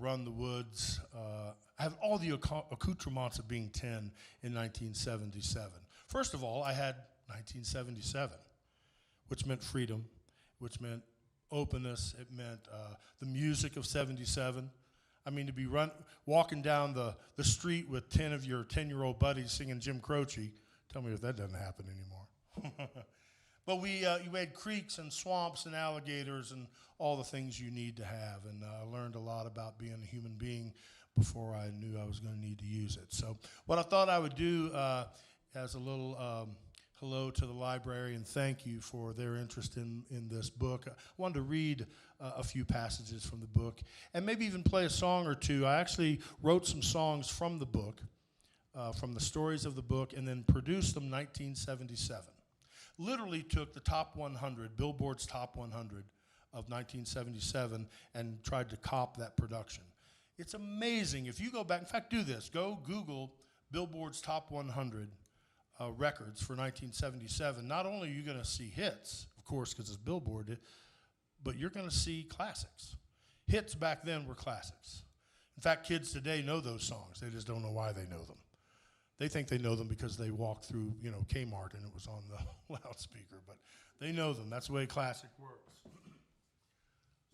run the woods. I have all the accoutrements of being 10 in 1977. First of all, I had 1977, which meant freedom, which meant openness. It meant the music of 77. I mean, to be walking down the street with 10 of your 10-year-old buddies singing Jim Croce, tell me if that doesn't happen anymore. But you had creeks and swamps and alligators and all the things you need to have. And I learned a lot about being a human being before I knew I was going to need to use it. So what I thought I would do as a little hello to the library and thank you for their interest in this book. I wanted to read a few passages from the book and maybe even play a song or two. I actually wrote some songs from the book, from the stories of the book, and then produced them in 1977. Literally took the top 100, Billboard's top 100 of 1977, and tried to cop that production. It's amazing. If you go back, in fact, do this. Go Google Billboard's top 100 records for 1977. Not only are you going to see hits, of course, because it's Billboard, but you're going to see classics. Hits back then were classics. In fact, kids today know those songs. They just don't know why they know them. They think they know them because they walked through, Kmart and it was on the loudspeaker, but they know them. That's the way classic works.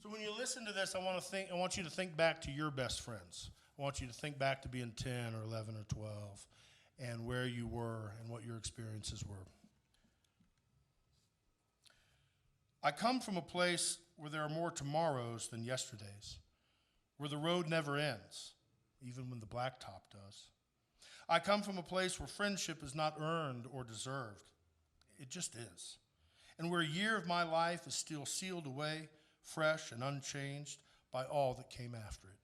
So when you listen to this, I want you to think back to your best friends. I want you to think back to being 10 or 11 or 12 and where you were and what your experiences were. I come from a place where there are more tomorrows than yesterdays, where the road never ends, even when the blacktop does. I come from a place where friendship is not earned or deserved. It just is. And where a year of my life is still sealed away, fresh and unchanged by all that came after it.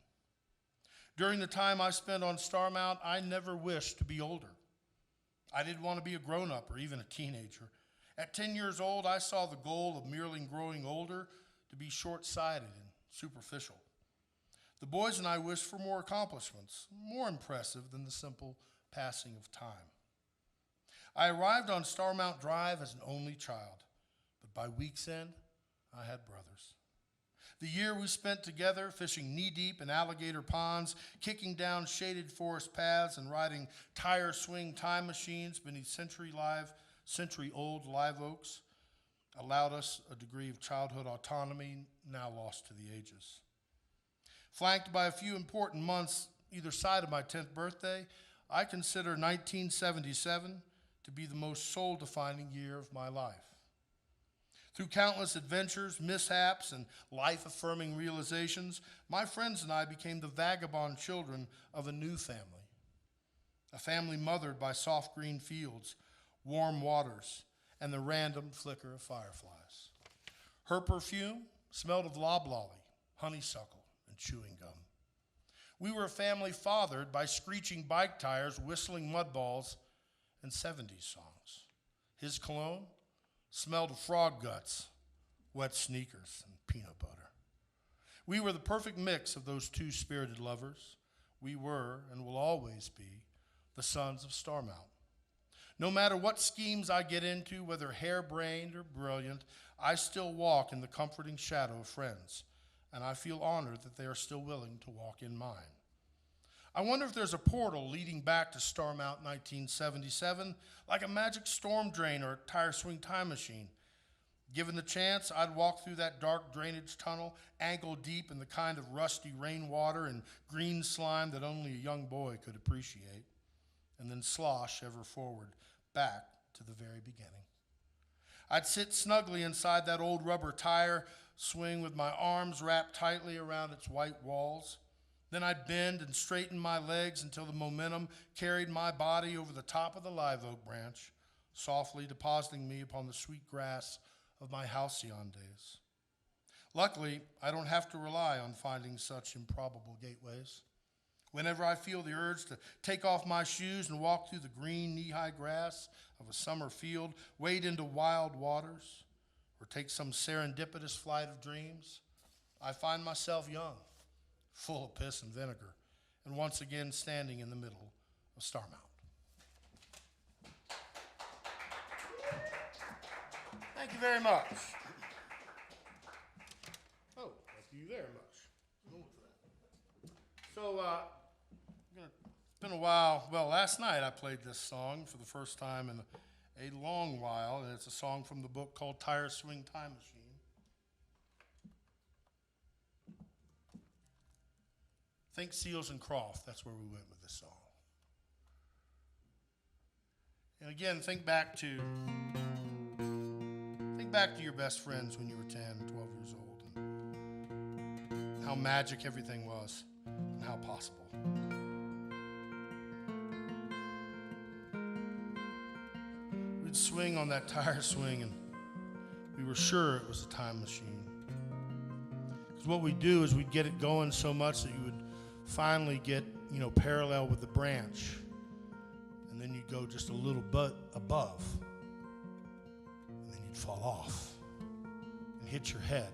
During the time I spent on Starmount, I never wished to be older. I didn't want to be a grown-up or even a teenager. At 10 years old, I saw the goal of merely growing older to be short-sighted and superficial. The boys and I wished for more accomplishments, more impressive than the simple passing of time. I arrived on Starmount Drive as an only child, but by week's end, I had brothers. The year we spent together fishing knee-deep in alligator ponds, kicking down shaded forest paths, and riding tire swing time machines beneath century-old live oaks allowed us a degree of childhood autonomy now lost to the ages. Flanked by a few important months either side of my 10th birthday, I consider 1977 to be the most soul-defining year of my life. Through countless adventures, mishaps, and life-affirming realizations, my friends and I became the vagabond children of a new family. A family mothered by soft green fields, warm waters, and the random flicker of fireflies. Her perfume smelled of loblolly, honeysuckle, and chewing gum. We were a family fathered by screeching bike tires, whistling mud balls, and 70s songs. His cologne smelled of frog guts, wet sneakers, and peanut butter. We were the perfect mix of those two spirited lovers. We were, and will always be, the Sons of Starmount. No matter what schemes I get into, whether harebrained or brilliant, I still walk in the comforting shadow of friends, and I feel honored that they are still willing to walk in mine. I wonder if there's a portal leading back to Starmount 1977, like a magic storm drain or a tire swing time machine. Given the chance, I'd walk through that dark drainage tunnel, ankle deep in the kind of rusty rainwater and green slime that only a young boy could appreciate, and then slosh ever forward, back to the very beginning. I'd sit snugly inside that old rubber tire swing with my arms wrapped tightly around its white walls. Then I'd bend and straighten my legs until the momentum carried my body over the top of the live oak branch, softly depositing me upon the sweet grass of my halcyon days. Luckily, I don't have to rely on finding such improbable gateways. Whenever I feel the urge to take off my shoes and walk through the green knee-high grass of a summer field, wade into wild waters, or take some serendipitous flight of dreams, I find myself young, full of piss and vinegar, and once again standing in the middle of Starmount. Thank you very much. Oh, thank you very much. So, it's been a while. Well, last night I played this song for the first time in a long while, and it's a song from the book called Tire Swing Time Machine. Think Seals and Croft, that's where we went with this song. And again, think back to your best friends when you were 10, 12 years old, and how magic everything was, and how possible. We'd swing on that tire swing, and we were sure it was a time machine. Because what we'd do is we'd get it going so much that you would finally get, parallel with the branch. And then you'd go just a little bit above. And then you'd fall off and hit your head.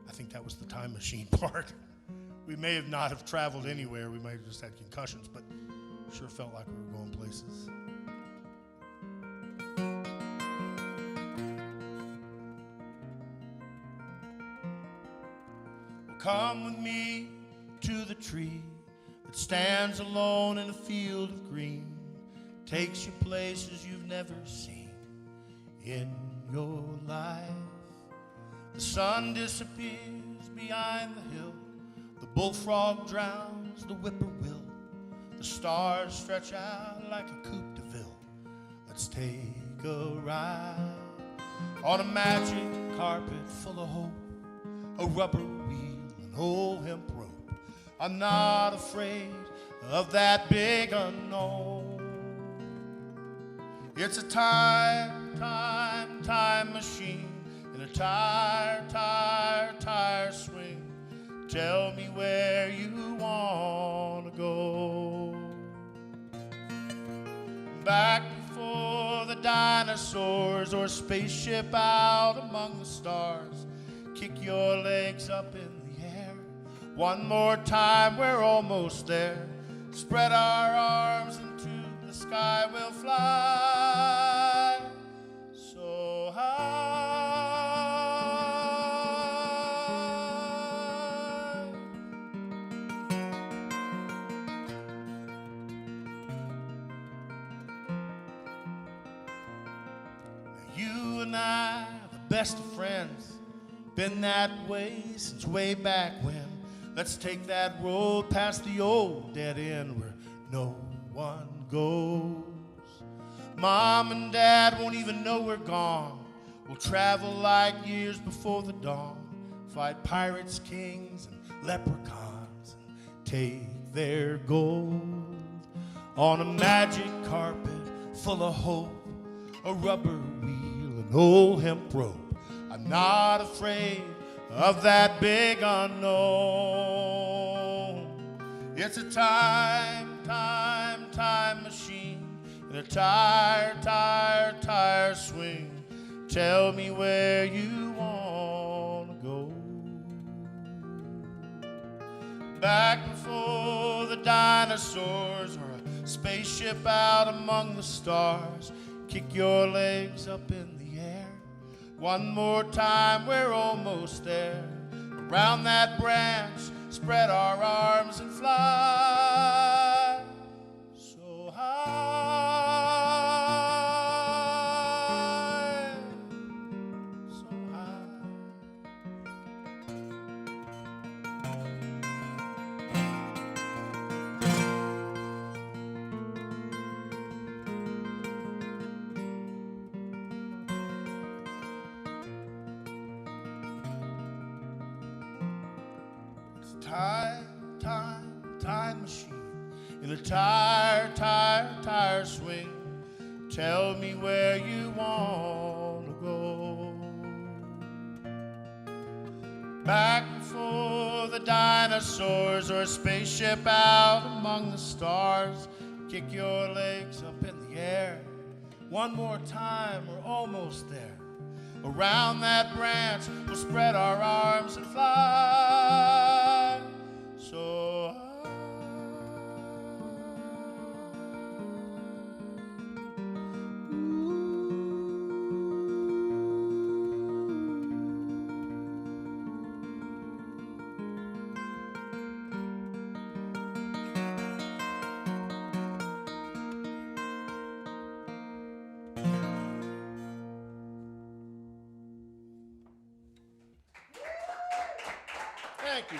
I think that was the time machine part. We may have not have traveled anywhere. We might have just had concussions, but sure felt like we were going places. Well, come with me to the tree that stands alone in a field of green, takes you places you've never seen in your life. The sun disappears behind the hill, the bullfrog drowns the whippoorwill, the stars stretch out like a coupe de ville. Let's take a ride on a magic carpet full of hope, a rubber wheel, an old hemp rope. I'm not afraid of that big unknown. It's a time machine in a tire swing. Tell me where you want to go. Back before the dinosaurs or a spaceship out among the stars. Kick your legs up in the air. One more time, we're almost there. Spread our arms into the sky, we'll fly so high. You and I, the best of friends, been that way since way back when. Let's take that road past the old dead end where no one goes. Mom and Dad won't even know we're gone. We'll travel like years before the dawn, fight pirates, kings, and leprechauns, and take their gold. On a magic carpet full of hope, a rubber wheel, an old hemp rope. I'm not afraid of that big unknown. It's a time machine in a tire swing. Tell me where you want to go. Back before the dinosaurs or a spaceship out among the stars. Kick your legs up in the air. One more time, we're almost there. Around that branch, spread our arms and fly so high, so high. Time machine in a tire swing. Tell me where you want to go. Back before the dinosaurs or a spaceship out among the stars. Kick your legs up in the air. One more time, we're almost there. Around that branch, we'll spread our arms and fly so high. Thank you.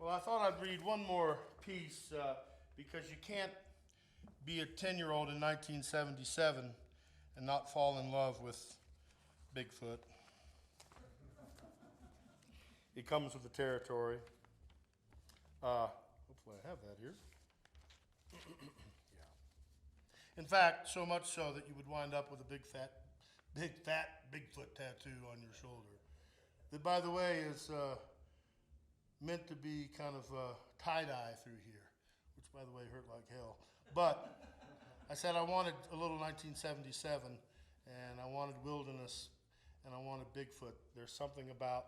Well, I thought I'd read one more piece because you can't be a 10-year-old in 1977 and not fall in love with Bigfoot. It comes with the territory. Hopefully I have that here. Yeah. In fact, so much so that you would wind up with a big fat Bigfoot tattoo on your shoulder. That, by the way, is meant to be kind of tie-dye through here, which, by the way, hurt like hell. But I said I wanted a little 1977, and I wanted wilderness, and I wanted Bigfoot. There's something about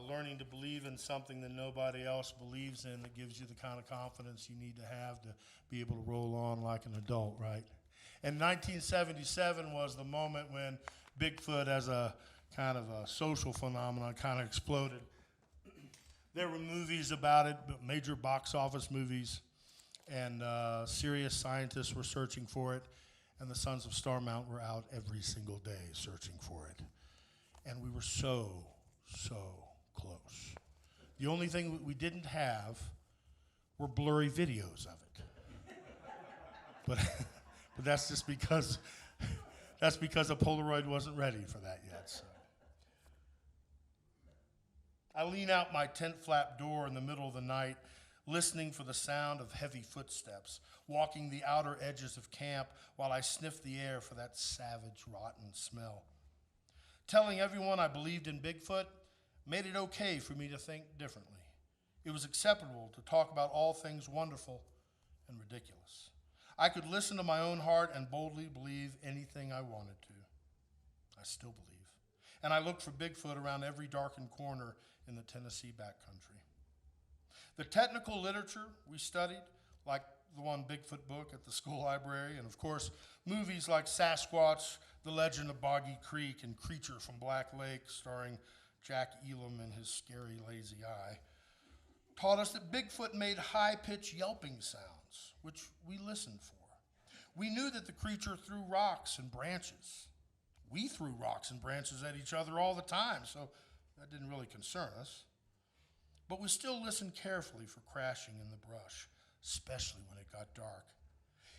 learning to believe in something that nobody else believes in that gives you the kind of confidence you need to have to be able to roll on like an adult, right? And 1977 was the moment when Bigfoot as a kind of a social phenomenon kind of exploded. There were movies about it, but major box office movies, and serious scientists were searching for it, and the Sons of Starmount were out every single day searching for it. And we were so close. The only thing we didn't have were blurry videos of it. But that's just because a Polaroid wasn't ready for that yet. So. I lean out my tent flap door in the middle of the night, listening for the sound of heavy footsteps, walking the outer edges of camp while I sniff the air for that savage, rotten smell. Telling everyone I believed in Bigfoot made it okay for me to think differently. It was acceptable to talk about all things wonderful and ridiculous. I could listen to my own heart and boldly believe anything I wanted to. I still believe. And I looked for Bigfoot around every darkened corner in the Tennessee backcountry. The technical literature we studied, like the one Bigfoot book at the school library, and of course, movies like Sasquatch, The Legend of Boggy Creek, and Creature from Black Lake, starring Jack Elam and his scary lazy eye, taught us that Bigfoot made high-pitched yelping sounds, which we listened for. We knew that the creature threw rocks and branches. We threw rocks and branches at each other all the time, so that didn't really concern us. But we still listened carefully for crashing in the brush, especially when it got dark.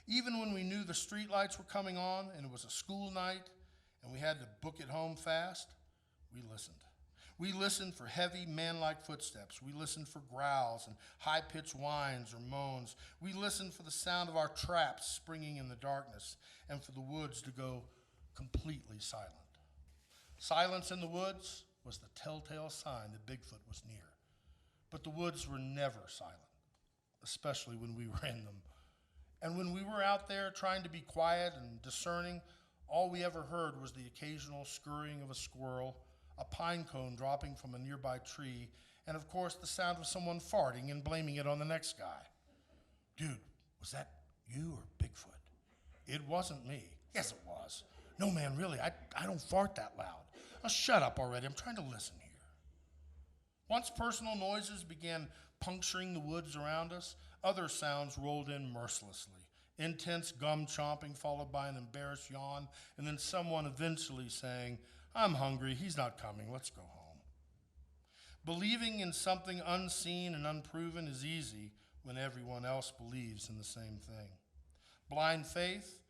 Even when we knew the streetlights were coming on and it was a school night and we had to book it home fast, we listened. We listened for heavy, man-like footsteps. We listened for growls and high-pitched whines or moans. We listened for the sound of our traps springing in the darkness and for the woods to go completely silent. Silence in the woods was the telltale sign that Bigfoot was near. But the woods were never silent, especially when we were in them. And when we were out there trying to be quiet and discerning, all we ever heard was the occasional scurrying of a squirrel, a pine cone dropping from a nearby tree, and of course the sound of someone farting and blaming it on the next guy. Dude, was that you or Bigfoot? It wasn't me. Yes, it was. No, man, really, I don't fart that loud. Oh, shut up already. I'm trying to listen here. Once personal noises began puncturing the woods around us, other sounds rolled in mercilessly. Intense gum chomping followed by an embarrassed yawn, and then someone eventually saying, "I'm hungry, he's not coming, let's go home." Believing in something unseen and unproven is easy when everyone else believes in the same thing. Blind faith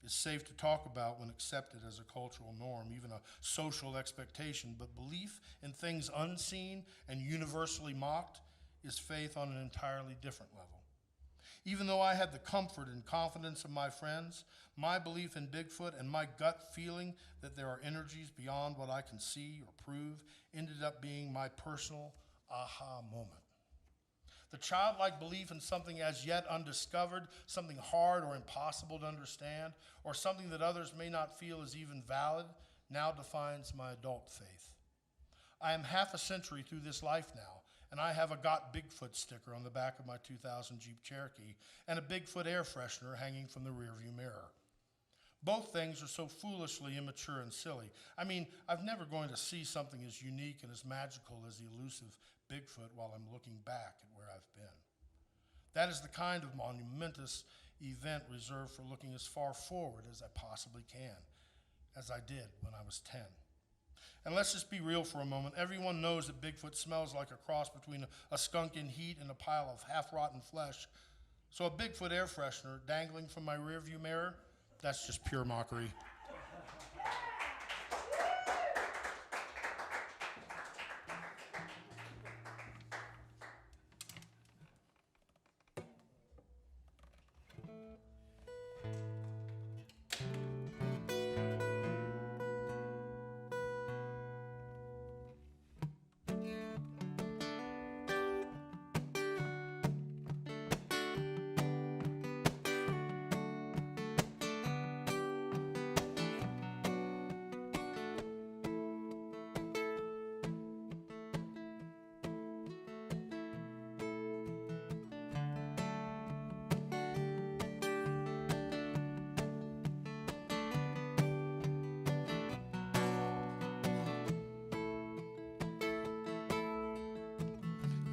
is safe to talk about when accepted as a cultural norm, even a social expectation, but belief in things unseen and universally mocked is faith on an entirely different level. Even though I had the comfort and confidence of my friends, my belief in Bigfoot and my gut feeling that there are energies beyond what I can see or prove ended up being my personal aha moment. The childlike belief in something as yet undiscovered, something hard or impossible to understand, or something that others may not feel is even valid, now defines my adult faith. I am half a century through this life now, and I have a Got Bigfoot sticker on the back of my 2000 Jeep Cherokee and a Bigfoot air freshener hanging from the rearview mirror. Both things are so foolishly immature and silly. I mean, I've never going to see something as unique and as magical as the elusive Bigfoot while I'm looking back at where I've been. That is the kind of monumentous event reserved for looking as far forward as I possibly can, as I did when I was 10. And let's just be real for a moment. Everyone knows that Bigfoot smells like a cross between a skunk in heat and a pile of half-rotten flesh. So a Bigfoot air freshener dangling from my rearview mirror, that's just pure mockery.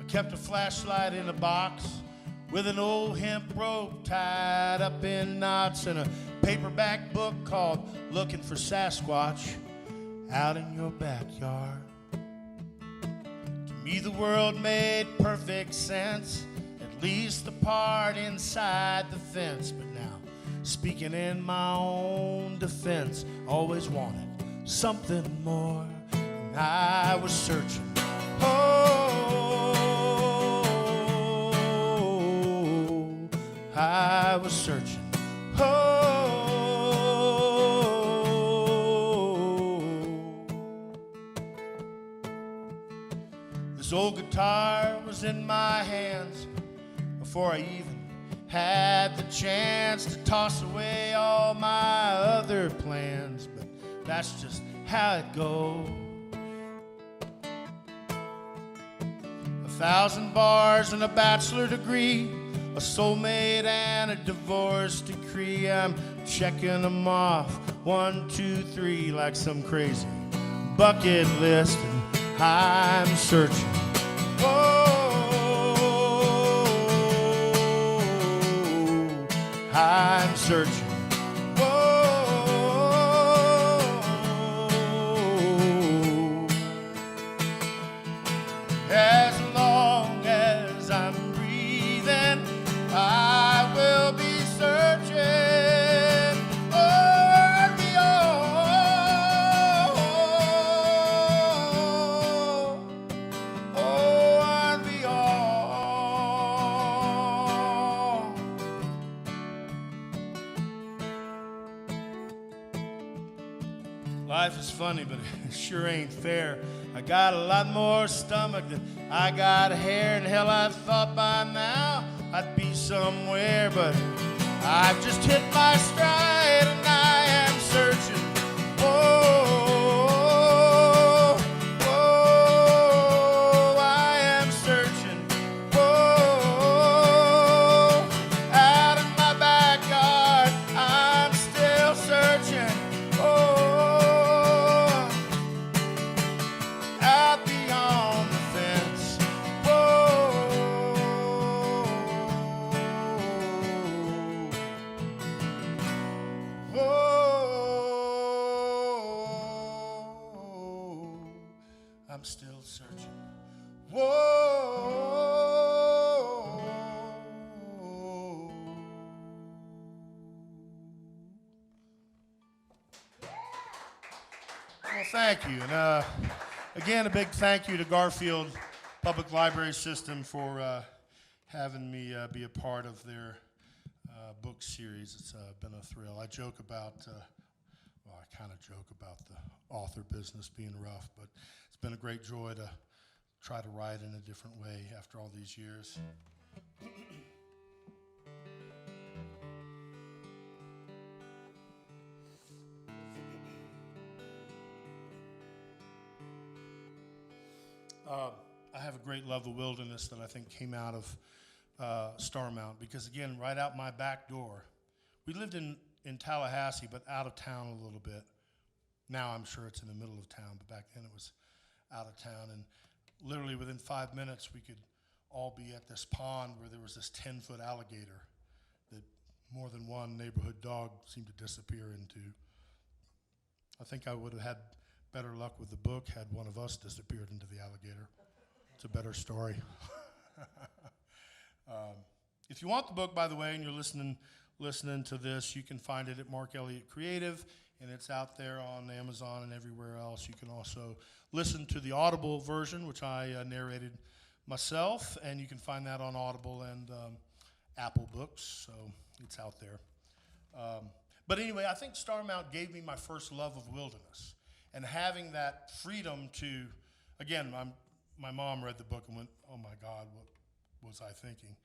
kept a flashlight in a box with an old hemp rope tied up in knots and a paperback book called Looking for Sasquatch Out in Your Backyard. To me the world made perfect sense, at least the part inside the fence. But now, speaking in my own defense, always wanted something more, and I was searching. I was searching. This old guitar was in my hands before I even had the chance to toss away all my other plans. But that's just how it goes. 1,000 bars and a bachelor degree, a soulmate and a divorce decree. I'm checking them off 1, 2, 3 like some crazy bucket list, and I'm searching. I'm searching. As long as I'm breathing, I will be searching. And beyond. And beyond. Life is funny, but it sure ain't fair. I got a lot more stomach than I got hair, and hell, I thought by now I'd be somewhere, but I've just hit my stride and I am searching. I am searching. Out in my backyard, I'm still searching. Out beyond the fence. I'm still searching. Well, thank you. And again, a big thank you to Garfield Public Library System for having me be a part of their book series. It's been a thrill. I joke about, well, I kind of joke about the author business being rough, but it's been a great joy to try to write in a different way after all these years. I have a great love of wilderness that I think came out of Starmount, because again, right out my back door, we lived in Tallahassee, but out of town a little bit. Now I'm sure it's in the middle of town, but back then it was out of town. And literally within 5 minutes, we could all be at this pond where there was this 10-foot alligator that more than one neighborhood dog seemed to disappear into. I think I would have had better luck with the book had one of us disappeared into the alligator. It's a better story. If you want the book, by the way, and you're listening to this, you can find it at Mark Elliott Creative, and it's out there on Amazon and everywhere else. You can also listen to the Audible version, which I narrated myself, and you can find that on Audible and Apple Books, so it's out there. But anyway, I think Starmount gave me my first love of wilderness, and having that freedom to, again, my mom read the book and went, oh my God, what was I thinking?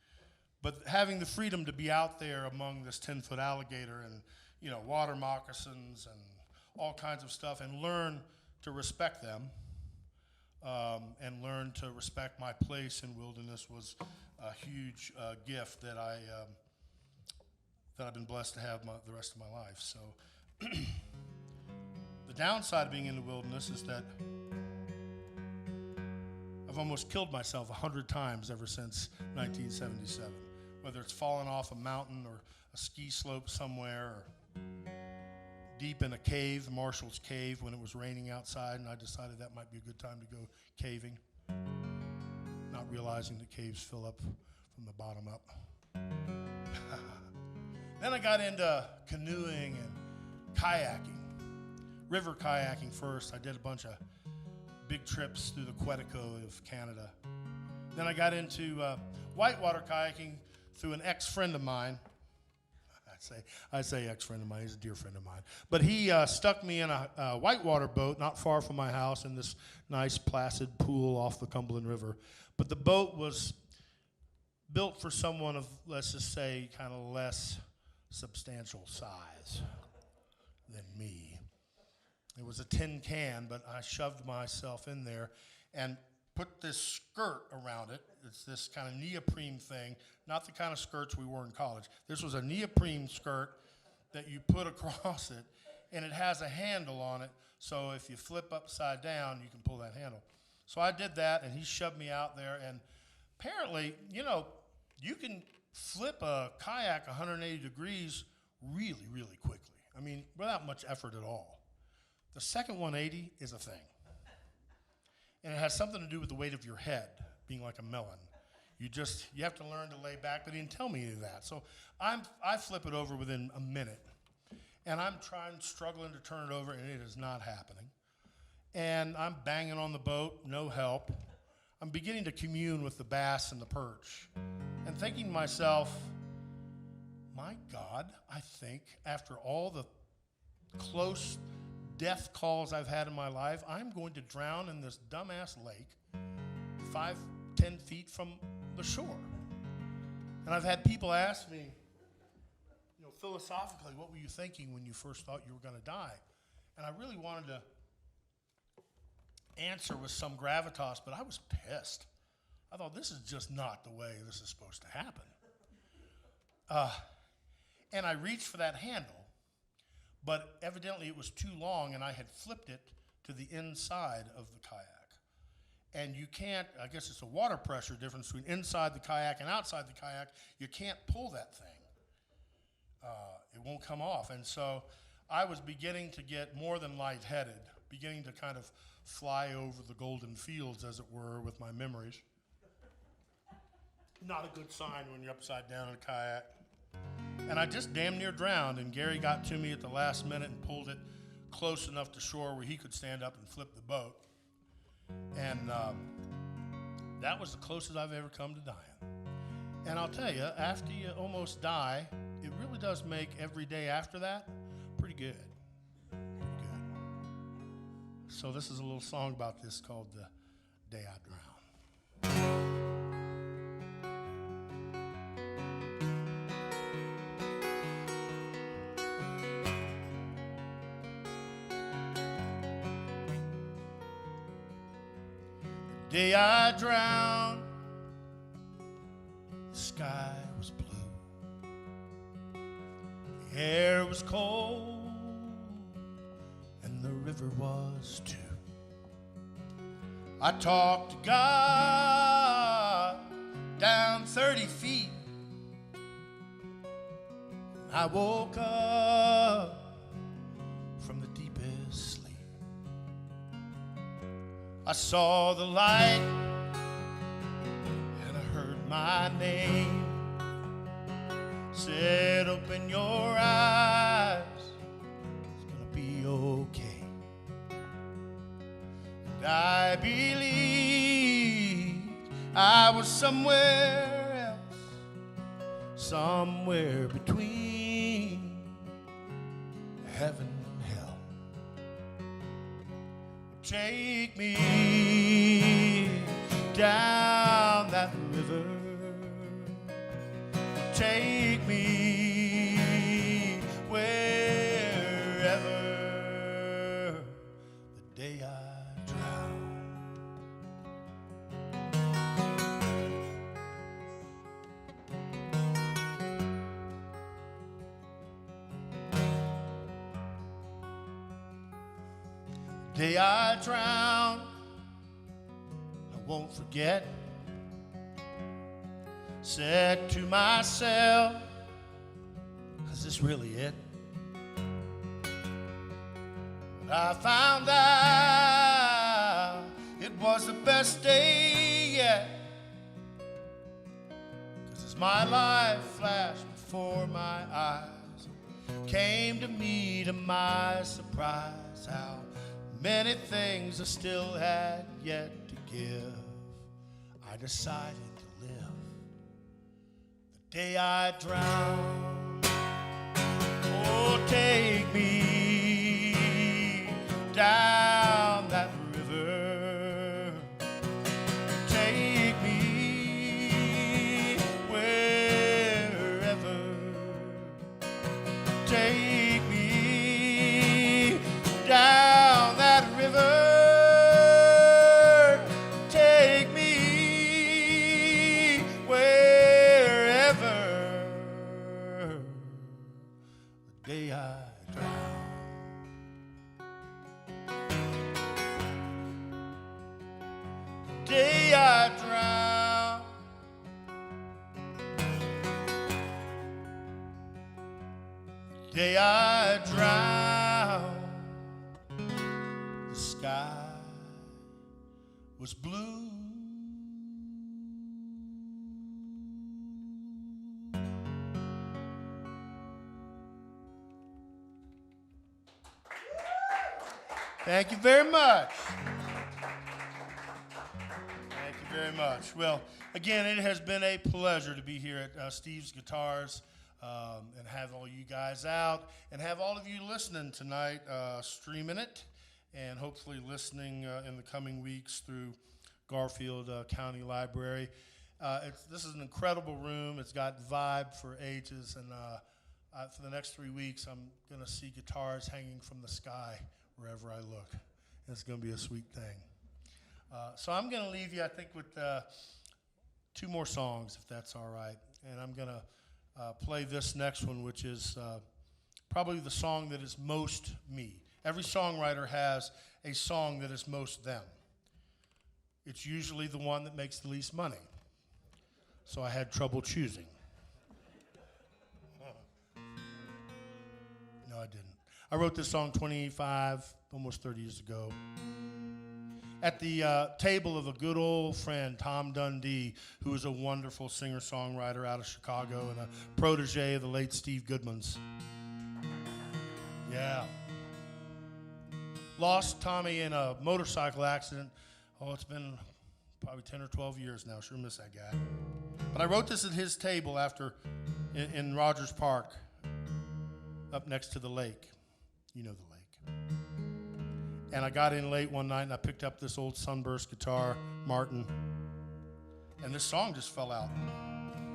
But having the freedom to be out there among this 10-foot alligator and, you know, water moccasins and all kinds of stuff, and learn to respect them, and learn to respect my place in wilderness was a huge gift that I've been blessed to have the rest of my life. So the downside of being in the wilderness is that I've almost killed myself 100 times ever since 1977, whether it's falling off a mountain or a ski slope somewhere, or deep in a cave, Marshall's Cave, when it was raining outside, and I decided that might be a good time to go caving, not realizing that caves fill up from the bottom up. Then I got into canoeing and kayaking. River kayaking first. I did a bunch of big trips through the Quetico of Canada. Then I got into whitewater kayaking through an ex-friend of mine. I say ex-friend of mine, he's a dear friend of mine. But he stuck me in a whitewater boat not far from my house in this nice placid pool off the Cumberland River. But the boat was built for someone of, let's just say, kind of less substantial size than me. It was a tin can, but I shoved myself in there and put this skirt around it. It's this kind of neoprene thing, not the kind of skirts we wore in college. This was a neoprene skirt that you put across it, and it has a handle on it, so if you flip upside down, you can pull that handle. So I did that, and he shoved me out there, and apparently, you know, you can flip a kayak 180 degrees really, really quickly. I mean, without much effort at all. The second 180 is a thing. And it has something to do with the weight of your head, being like a melon. You have to learn to lay back, but he didn't tell me any of that. So I flip it over within a minute. And I'm struggling to turn it over, and it is not happening. And I'm banging on the boat, no help. I'm beginning to commune with the bass and the perch. And thinking to myself, my God, I think after all the close death calls I've had in my life, I'm going to drown in this dumbass lake 5-10 feet from the shore. And I've had people ask me, you know, philosophically, what were you thinking when you first thought you were going to die? And I really wanted to answer with some gravitas, but I was pissed. I thought, this is just not the way this is supposed to happen. And I reached for that handle, but evidently it was too long, and I had flipped it to the inside of the kayak. And you can't, I guess it's a water pressure difference between inside the kayak and outside the kayak. You can't pull that thing. It won't come off. And so I was beginning to get more than lightheaded, beginning to kind of fly over the golden fields, as it were, with my memories. Not a good sign when you're upside down in a kayak. And I just damn near drowned, and Gary got to me at the last minute and pulled it close enough to shore where he could stand up and flip the boat. And that was the closest I've ever come to dying. And I'll tell you, after you almost die, it really does make every day after that pretty good. Pretty good. So this is a little song about this called The Day I Drowned. The day I drowned, the sky was blue, the air was cold, and the river was too. I talked to God down 30 feet. I woke up from the deepest sleep. I saw the light and I heard my name. Said, open your eyes, it's gonna be okay. And I believed I was somewhere else, somewhere between heaven and hell. Take me down that river. Take me wherever. The day I drown. The day I drown, I won't forget. Said to myself, is this really it? But I found out it was the best day yet. 'Cause as my life flashed before my eyes, came to me to my surprise how many things I still had yet to give. I decided to live the day I drowned. Oh, take me down that river. Take me wherever. Take me down that river. Take me wherever. The day I drown. The day I drown. The day I drown. The sky was blue. Thank you very much. Thank you very much. Well, again, it has been a pleasure to be here at Steve's Guitars and have all you guys out and have all of you listening tonight, streaming it, and hopefully listening in the coming weeks through Garfield County Library. This is an incredible room. It's got vibe for ages, and for the next 3 weeks, I'm going to see guitars hanging from the sky wherever I look. It's going to be a sweet thing. So I'm going to leave you, I think, with 2 more songs, if that's all right. And I'm going to play this next one, which is probably the song that is most me. Every songwriter has a song that is most them. It's usually the one that makes the least money. So I had trouble choosing. No, I didn't. I wrote this song 25, almost 30 years ago, at the table of a good old friend, Tom Dundee, who is a wonderful singer-songwriter out of Chicago and a protege of the late Steve Goodman's. Yeah. Lost Tommy in a motorcycle accident. Oh, it's been probably 10 or 12 years now. Sure miss that guy. But I wrote this at his table in Rogers Park, up next to the lake. You know the lake. And I got in late one night and I picked up this old Sunburst guitar, Martin, and this song just fell out.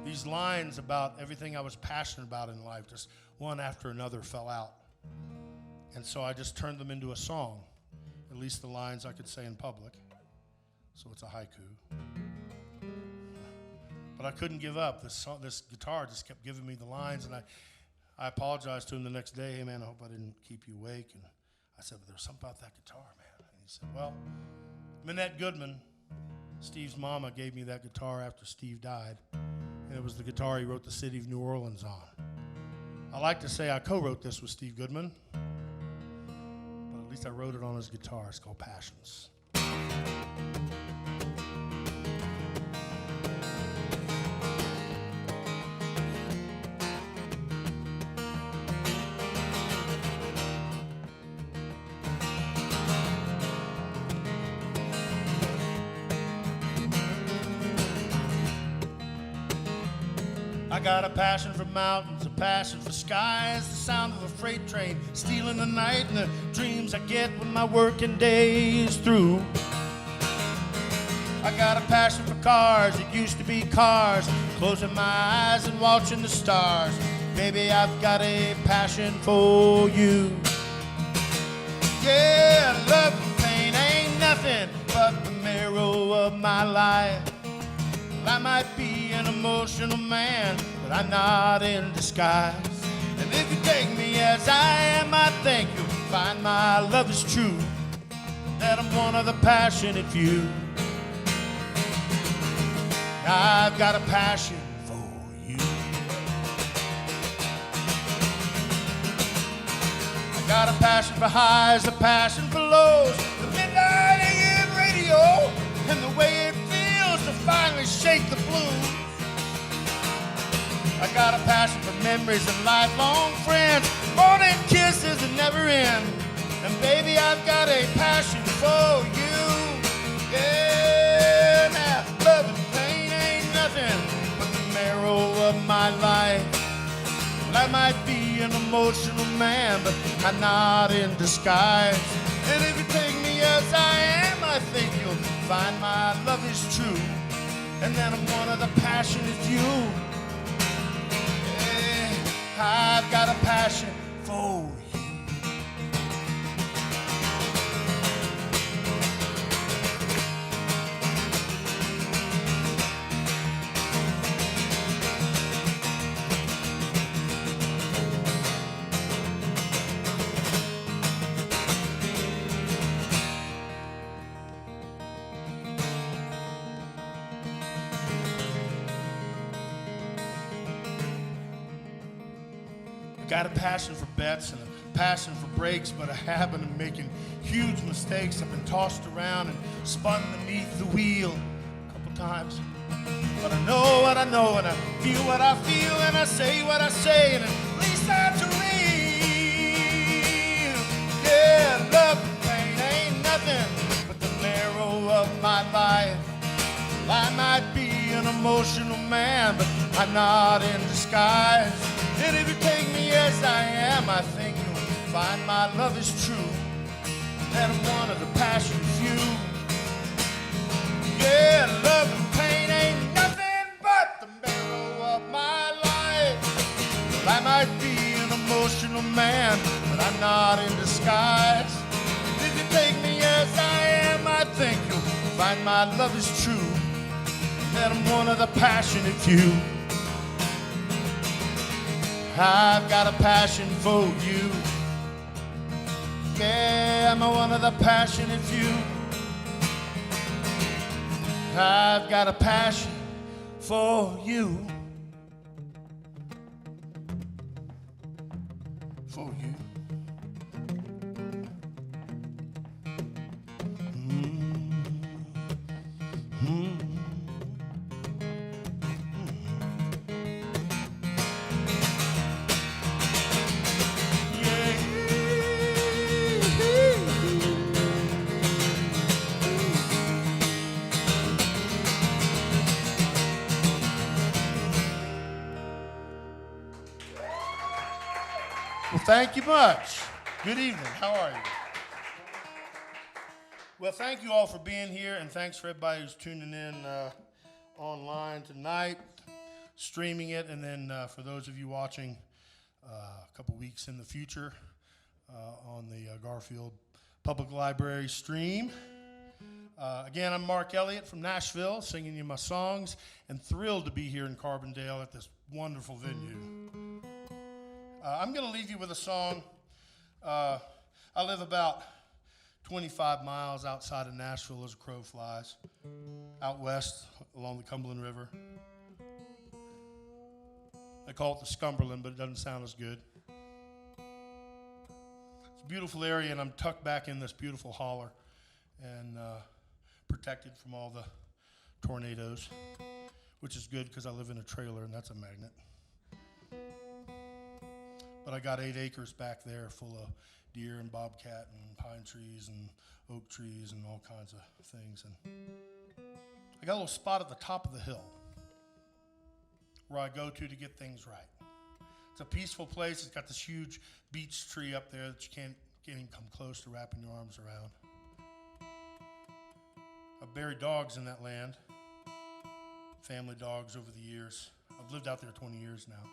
These lines about everything I was passionate about in life, just one after another fell out. And so I just turned them into a song, at least the lines I could say in public. So it's a haiku. But I couldn't give up. This guitar just kept giving me the lines, and I apologized to him the next day. Hey, man, I hope I didn't keep you awake. And I said, but there's something about that guitar, man. And he said, well, Minette Goodman, Steve's mama, gave me that guitar after Steve died. And it was the guitar he wrote The City of New Orleans on. I like to say I co-wrote this with Steve Goodman, but at least I wrote it on his guitar. It's called Passions. I got a passion for mountains, a passion for skies, the sound of a freight train stealing the night, and the dreams I get when my working day's through. I got a passion for cars, it used to be cars, closing my eyes and watching the stars. Baby, I've got a passion for you. Yeah, love and pain ain't nothing but the marrow of my life. I might be an emotional man, but I'm not in disguise. And if you take me as I am, I think you'll find my love is true, that I'm one of the passionate few. I've got a passion for you. I got a passion for highs, a passion for lows, the midnight AM radio, and the way it feels to finally shake the blues. I got a passion for memories and lifelong friends, morning kisses that never end. And baby, I've got a passion for you. Yeah, now love and pain ain't nothing but the marrow of my life. Well, I might be an emotional man, but I'm not in disguise. And if you take me as I am, I think you'll find my love is true. And that I'm one of the passionate few. I've got a passion for you. Got a passion for bets and a passion for breaks, but a habit of making huge mistakes. I've been tossed around and spun beneath the wheel a couple times. But I know what I know, and I feel what I feel, and I say what I say, and at least that's real. Yeah, love and pain ain't nothing but the marrow of my life. I might be an emotional man, but I'm not in disguise. And if you take me as I am, I think you'll find my love is true. That I'm one of the passionate few. Yeah, love and pain ain't nothing but the marrow of my life. Well, I might be an emotional man, but I'm not in disguise. If you take me as I am, I think you'll find my love is true. That I'm one of the passionate few. I've got a passion for you. Yeah, I'm one of the passionate few. I've got a passion for you. For you. Well, thank you much. Good evening. How are you? Well, thank you all for being here, and thanks for everybody who's tuning in online tonight, streaming it, and then for those of you watching a couple weeks in the future on the Garfield Public Library stream. Again, I'm Mark Elliott from Nashville, singing you my songs, and thrilled to be here in Carbondale at this wonderful venue. I'm going to leave you with a song. I live about 25 miles outside of Nashville as a crow flies, out west along the Cumberland River. They call it the Scumberland, but it doesn't sound as good. It's a beautiful area, and I'm tucked back in this beautiful holler and protected from all the tornadoes, which is good because I live in a trailer, and that's a magnet. But I got 8 acres back there full of deer and bobcat and pine trees and oak trees and all kinds of things. And I got a little spot at the top of the hill where I go to get things right. It's a peaceful place. It's got this huge beech tree up there that you can't even come close to wrapping your arms around. I've buried dogs in that land, family dogs over the years. I've lived out there 20 years now.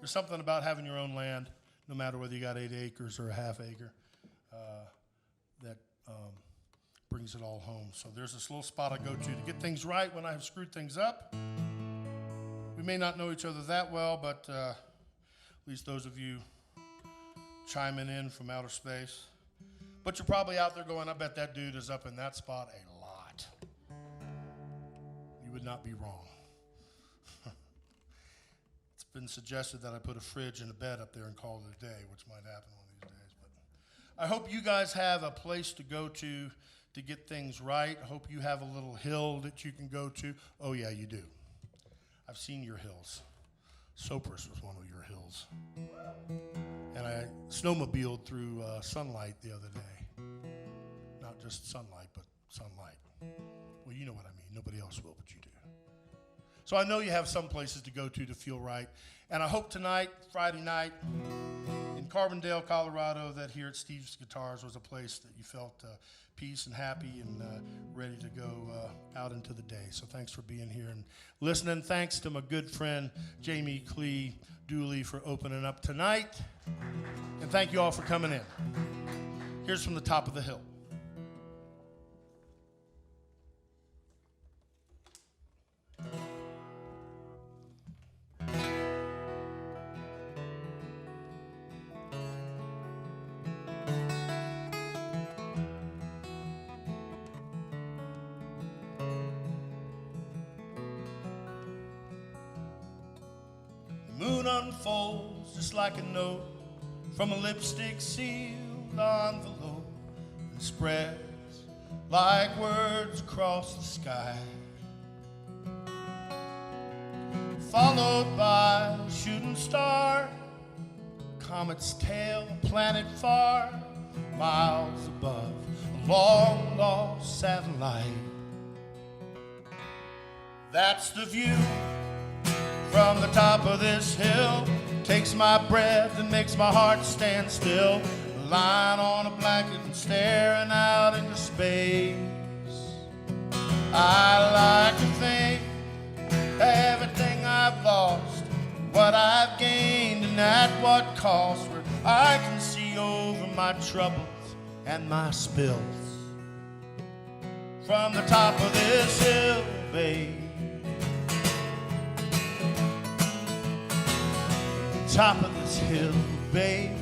There's something about having your own land, no matter whether you got 8 acres or a half acre, that brings it all home. So there's this little spot I go to get things right when I have screwed things up. We may not know each other that well, but at least those of you chiming in from outer space. But you're probably out there going, I bet that dude is up in that spot a lot. you would not be wrong. It's been suggested that I put a fridge and a bed up there and call it a day, which might happen one of these days. But I hope you guys have a place to go to get things right. I hope you have a little hill that you can go to. Oh, yeah, you do. I've seen your hills. Soapers was one of your hills. And I snowmobiled through sunlight the other day. Not just sunlight, but sunlight. Well, you know what I mean. Nobody else will, but you do. So I know you have some places to go to feel right. And I hope tonight, Friday night, in Carbondale, Colorado, that here at Steve's Guitars was a place that you felt peace and happy and ready to go out into the day. So thanks for being here and listening. Thanks to my good friend Jamie Clee Dooley for opening up tonight. And thank you all for coming in. Here's From the Top of the Hill. Unfolds just like a note from a lipstick sealed envelope and spreads like words across the sky, followed by a shooting star, comet's tail, a planet far, miles above a long lost satellite. That's the view from the top of this hill, takes my breath and makes my heart stand still. Lying on a blanket and staring out into space. I like to think everything I've lost, what I've gained, and at what cost, where I can see over my troubles and my spills. From the top of this hill, babe, top of this hill, babe.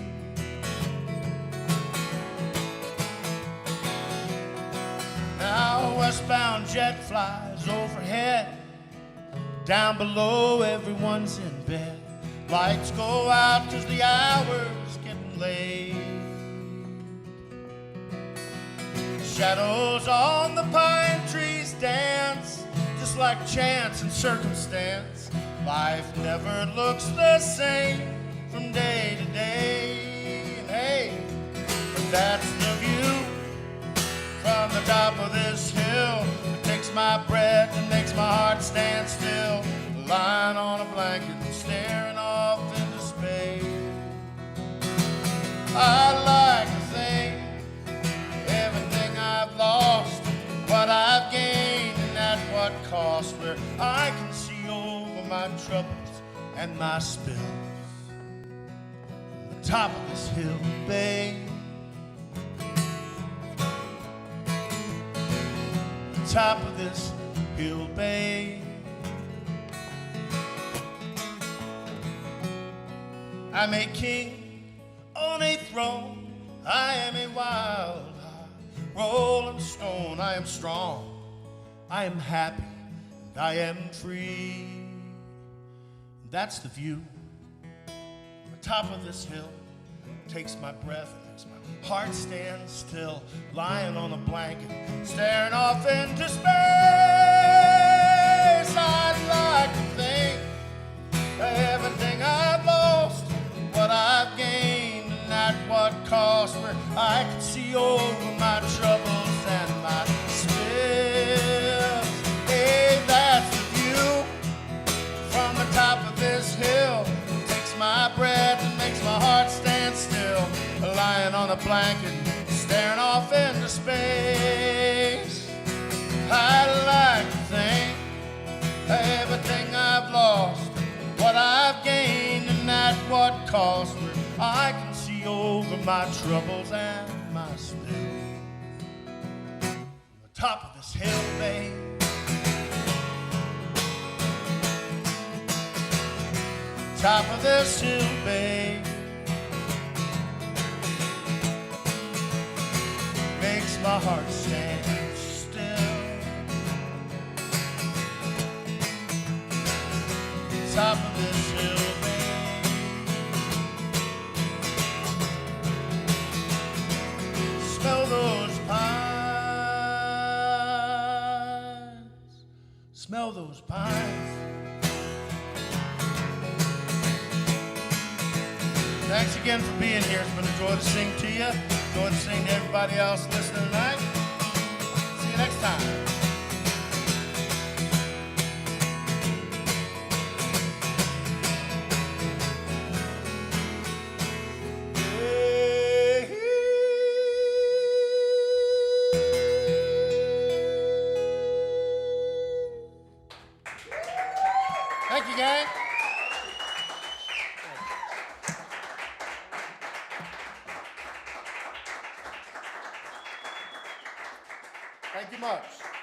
Now a westbound jet flies overhead. Down below everyone's in bed. Lights go out 'cause the hour's getting late. Shadows on the pine trees dance, just like chance and circumstance. Life never looks the same from day to day. And hey, but that's the view from the top of this hill. It takes my breath and makes my heart stand still. Lying on a blanket and staring off into space. I like to think everything I've lost, what I've gained, and at what cost, where I can see over my troubles and my spills. From the top of this hill, babe. The top of this hill, babe. I'm a king on a throne. I am a wild, rolling stone. I am strong. I am happy. I am free. That's the view. The top of this hill takes my breath and makes my heart stand still. Lying on a blanket, staring off into space. I'd like to think everything I've lost, what I've gained, and at what cost, where I can see over my troubles and my spills. Hey, that's the view from the top of this hill. Takes my breath and makes my heart stand still. Lying on a blanket, staring off into space. I'd like to think everything I've lost, what I've gained, and at what cost, where I can see over my troubles and my spills. From the top of this hill, babe. Top of this hill, babe. Makes my heart stand still. smell those pines. Thanks again for being here. It's been a joy to sing to you. Joy to sing to everybody else listening tonight. See you next time. Thank you, gang. Thank you much.